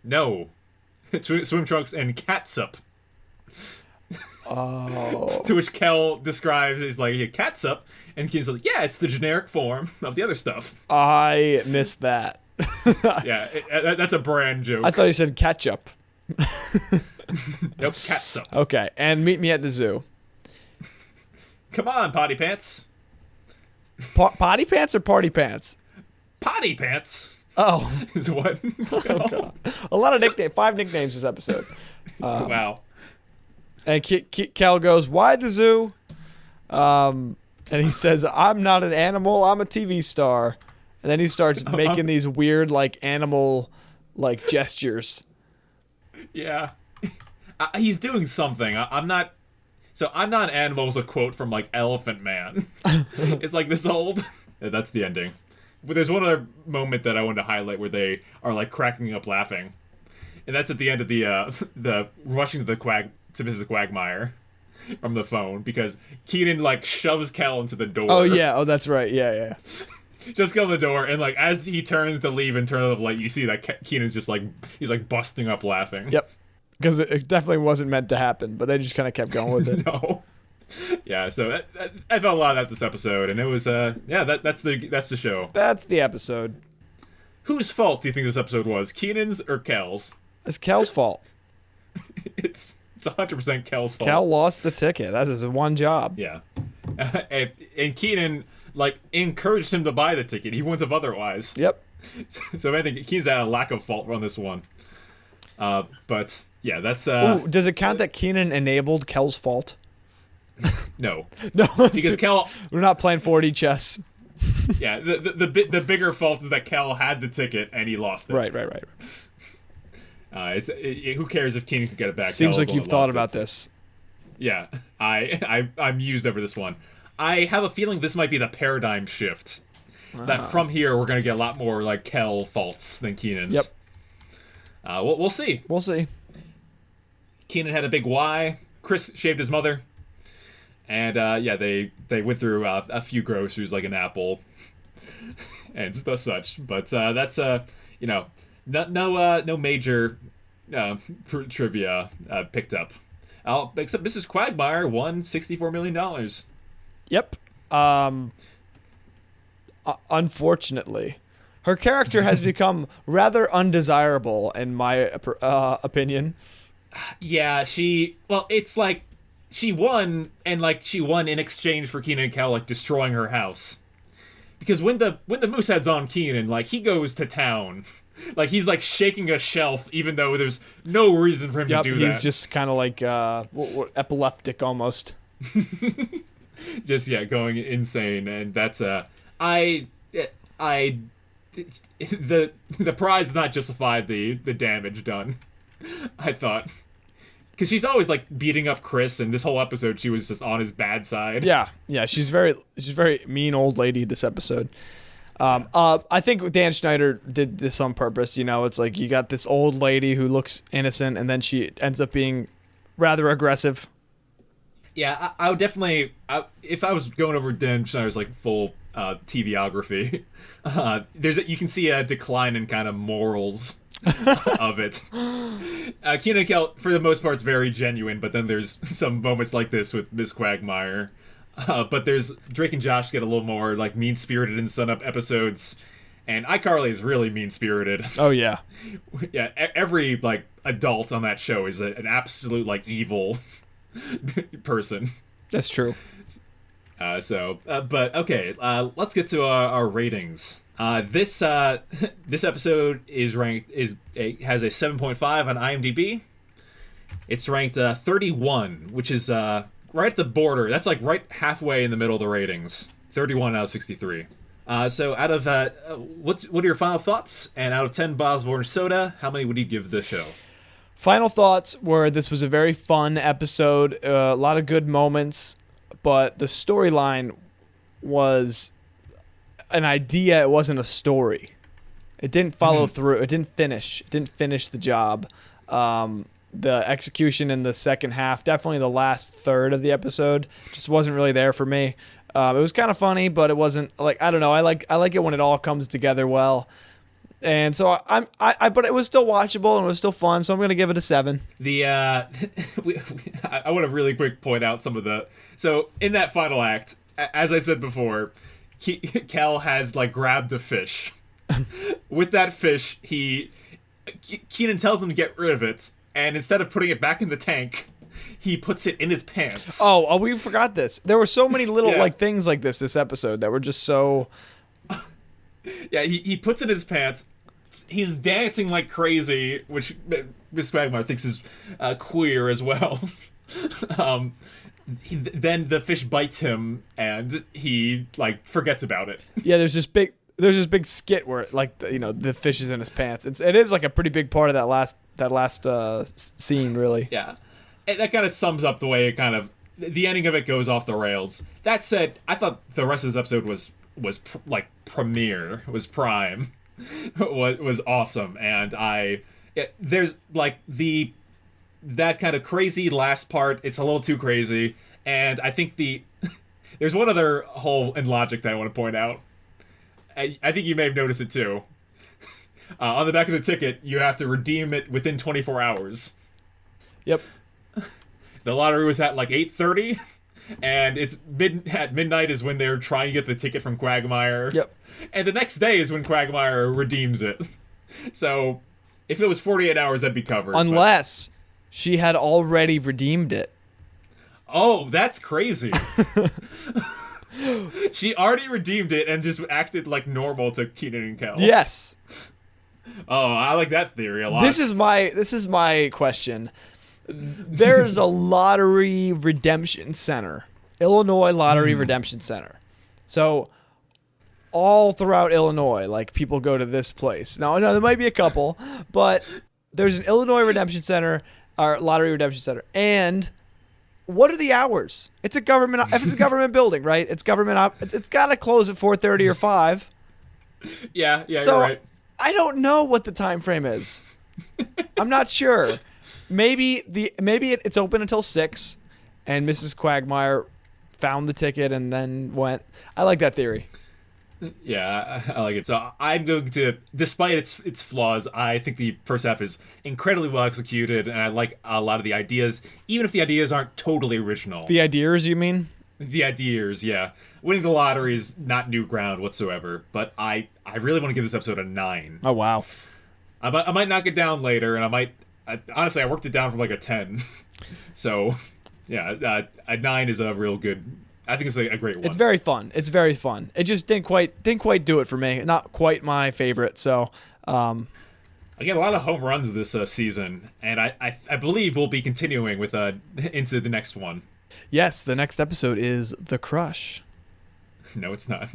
No. Swim trunks and catsup. Oh. To which Kel describes, he's like, yeah, catsup. And Kenan's like, yeah, it's the generic form of the other stuff. I missed that. Yeah, that's a brand joke. I thought he said ketchup. Nope, catsup. Okay, and meet me at the zoo. Come on, potty pants. Potty pants or party pants? Potty pants. Oh. Is what? Oh, God. A lot of nicknames. 5 nicknames this episode. Wow. And Kel goes, why the zoo? And he says, I'm not an animal, I'm a TV star. And then he starts making these weird, like, animal, like, gestures. Yeah. He's doing something. I'm not an animal is a quote from, like, Elephant Man. It's, like, this old... That's the ending. But there's one other moment that I wanted to highlight where they are, like, cracking up laughing. And that's at the end of the rushing to Mrs. Quagmire from the phone, because Kenan, like, shoves Kel into the door. Oh, yeah. Oh, that's right. Yeah. Just go in the door, and, like, as he turns to leave and turn on the light, you see that Kenan's just, like, he's, like, busting up laughing. Yep. Because it definitely wasn't meant to happen, but they just kind of kept going with it. No. Yeah, so I felt a lot about this episode, and it was that's the show. That's the episode. Whose fault do you think this episode was? Keenan's or Kel's? It's Kel's fault. It's 100% Kel's fault. Kel lost the ticket. That is his one job. Yeah, and Kenan encouraged him to buy the ticket. He wouldn't have otherwise. Yep. So I think Keenan's had a lack of fault on this one. But yeah, that's Ooh, does it count that Kenan enabled Kel's fault? no, No, because Kel. we're not playing 4D chess. Yeah, the bigger fault is that Kel had the ticket and he lost it. Right. Who cares if Kenan could get it back? Seems Kel's like you've lost thought it. about this. Yeah, I'm used over this one. I have a feeling this might be the paradigm shift. That from here we're gonna get a lot more like Kel faults than Kenan's. Yep. We'll see. We'll see. Kenan had a big Y. Chris shaved his mother. And they went through a few groceries like an apple and such. But that's no major trivia picked up. Except Mrs. Quagmire won $64 million. Yep. Unfortunately, her character has become rather undesirable in my opinion. Yeah, it's like she won, and she won in exchange for Kenan and Kel destroying her house. Because when the Moosehead's on Kenan, he goes to town. He's shaking a shelf, even though there's no reason for him to do that. He's just kind of epileptic almost. Just going insane, and that's the prize not justified the damage done. I thought. Because she's always beating up Chris, and this whole episode she was just on his bad side. Yeah, she's very mean old lady this episode. I think Dan Schneider did this on purpose. It's you got this old lady who looks innocent, and then she ends up being rather aggressive. Yeah, I would definitely. If I was going over Dan Schneider's full TVography, you can see a decline in kind of morals of it. Kenan Kel, for the most part, is very genuine, but then there's some moments like this with Miss Quagmire. But there's Drake and Josh get a little more mean-spirited in some episodes, and iCarly is really mean-spirited. Oh yeah, yeah. Every adult on that show is an absolute evil person. That's true. But okay, let's get to our ratings. This episode is ranked has a 7.5 on IMDb. It's ranked 31, which is right at the border. That's right halfway in the middle of the ratings. 31 out of 63. So out of what are your final thoughts? And out of 10 bottles of orange soda, how many would you give the show? Final thoughts were this was a very fun episode, a lot of good moments, but the storyline was an idea. It wasn't a story. It didn't follow through. It didn't finish. It didn't finish the job. The execution in the second half, definitely the last third of the episode, just wasn't really there for me. It was kind of funny, but it wasn't I don't know. I like it when it all comes together well. And so but it was still watchable and it was still fun. So I'm gonna give it a 7. I want to really quick point out some of so in that final act, as I said before, Kel has grabbed a fish. With that fish, Kenan tells him to get rid of it, and instead of putting it back in the tank, he puts it in his pants. Oh, we forgot this. There were so many little things like this episode that were just so. Yeah, he puts it in his pants. He's dancing like crazy, which Miss Quagmire thinks is queer as well. Then the fish bites him, and he forgets about it. Yeah, there's this big skit where the fish is in his pants. It is a pretty big part of that last scene, really. Yeah, and that kind of sums up the way it the ending of it goes off the rails. That said, I thought the rest of this episode was prime, was awesome, and there's that kind of crazy last part. It's a little too crazy, and I think there's one other hole in logic that I want to point out. I think you may have noticed it too. On the back of the ticket, you have to redeem it within 24 hours. Yep. The lottery was at 8:30. and it's at midnight is when they're trying to get the ticket from Quagmire. Yep. And the next day is when Quagmire redeems it. So if it was 48 hours, that'd be covered. Unless she had already redeemed it. Oh, that's crazy. She already redeemed it and just acted like normal to Kenan and Kel. Yes. Oh, I like that theory a lot. This is my question. There's a lottery redemption center. Illinois Lottery Redemption Center. So all throughout Illinois, like, people go to this place. Now, no, there might be a couple, but there's an Illinois Redemption Center, or Lottery Redemption Center. And what are the hours? It's a government. If it's a government building, right? It's government. It's got to close at 4:30 or 5. Yeah, So you're right. I don't know what the time frame is. I'm not sure. Maybe it's open until 6, and Mrs. Quagmire found the ticket and then went. I like that theory. Yeah, I like it. So I'm going to, despite its flaws, I think the first half is incredibly well executed, and I like a lot of the ideas, even if the ideas aren't totally original. The ideas, you mean? The ideas, yeah. Winning the lottery is not new ground whatsoever, but I really want to give this episode a 9. Oh, wow. I might knock it down later, and honestly, I worked it down from like a 10. So, yeah, a 9 is a real good. I think it's a great one. It's very fun. It just didn't quite do it for me. Not quite my favorite. So, I get a lot of home runs this season, and I believe we'll be continuing with into the next one. yes, the next episode is The Crush. No, it's not.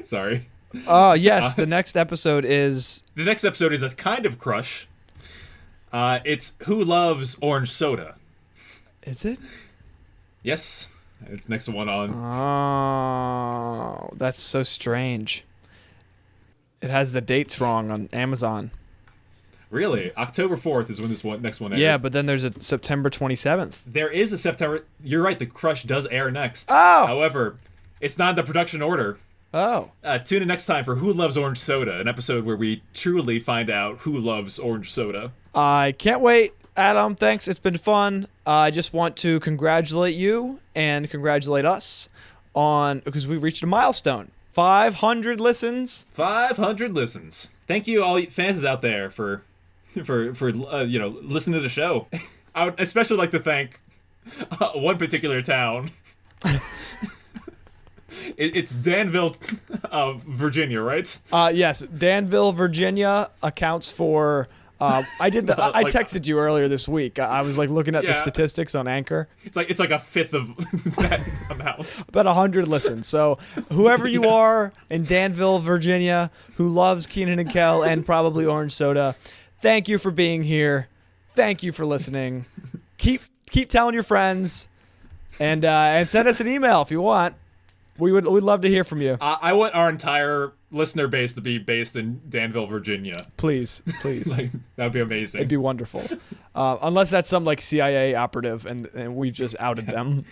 Sorry. Oh, yes, the next episode is. The next episode is a kind of crush. It's Who Loves Orange Soda. Is it? Yes. It's next one on. Oh, that's so strange. It has the dates wrong on Amazon. Really? October 4th is when this next one airs. Yeah, but then there's a September 27th. There is a September. You're right. The Crush does air next. Oh! However, it's not in the production order. Oh. Tune in next time for Who Loves Orange Soda, an episode where we truly find out who loves orange soda. I can't wait. Adam, thanks. It's been fun. I just want to congratulate you and congratulate us because we reached a milestone. 500 listens. 500 listens. Thank you, all you fans out there, for listening to the show. I would especially like to thank one particular town. It's Danville, Virginia, right? Yes, Danville, Virginia accounts for. I texted you earlier this week. I was like looking at the statistics on Anchor. It's like a fifth of that amount. About 100 listens. So whoever you are in Danville, Virginia, who loves Kenan and Kel and probably orange soda, thank you for being here. Thank you for listening. Keep telling your friends, and send us an email if you want. We'd love to hear from you. I want our entire listener base to be based in Danville, Virginia. Please. Like, that would be amazing. It'd be wonderful. Unless that's some like CIA operative and we've just outed them.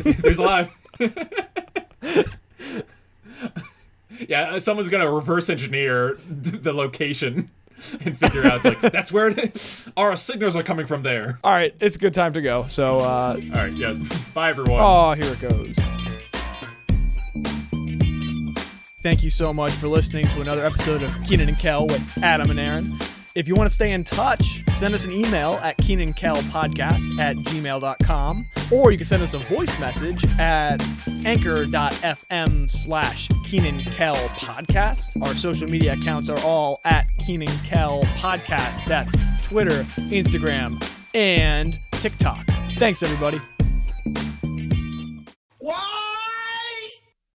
There's a lot of... Yeah, someone's going to reverse engineer the location and figure out, it's like, that's where our signals are coming from there. All right, it's a good time to go. So, all right, yeah. Bye, everyone. Oh, here it goes. Thank you so much for listening to another episode of Kenan and Kel with Adam and Aaron. If you want to stay in touch, send us an email at KenanKelPodcast@gmail.com, or you can send us a voice message at anchor.fm/KenanKelPodcast. Our social media accounts are all at Kenan Kel Podcast. That's Twitter, Instagram, and TikTok. Thanks, everybody.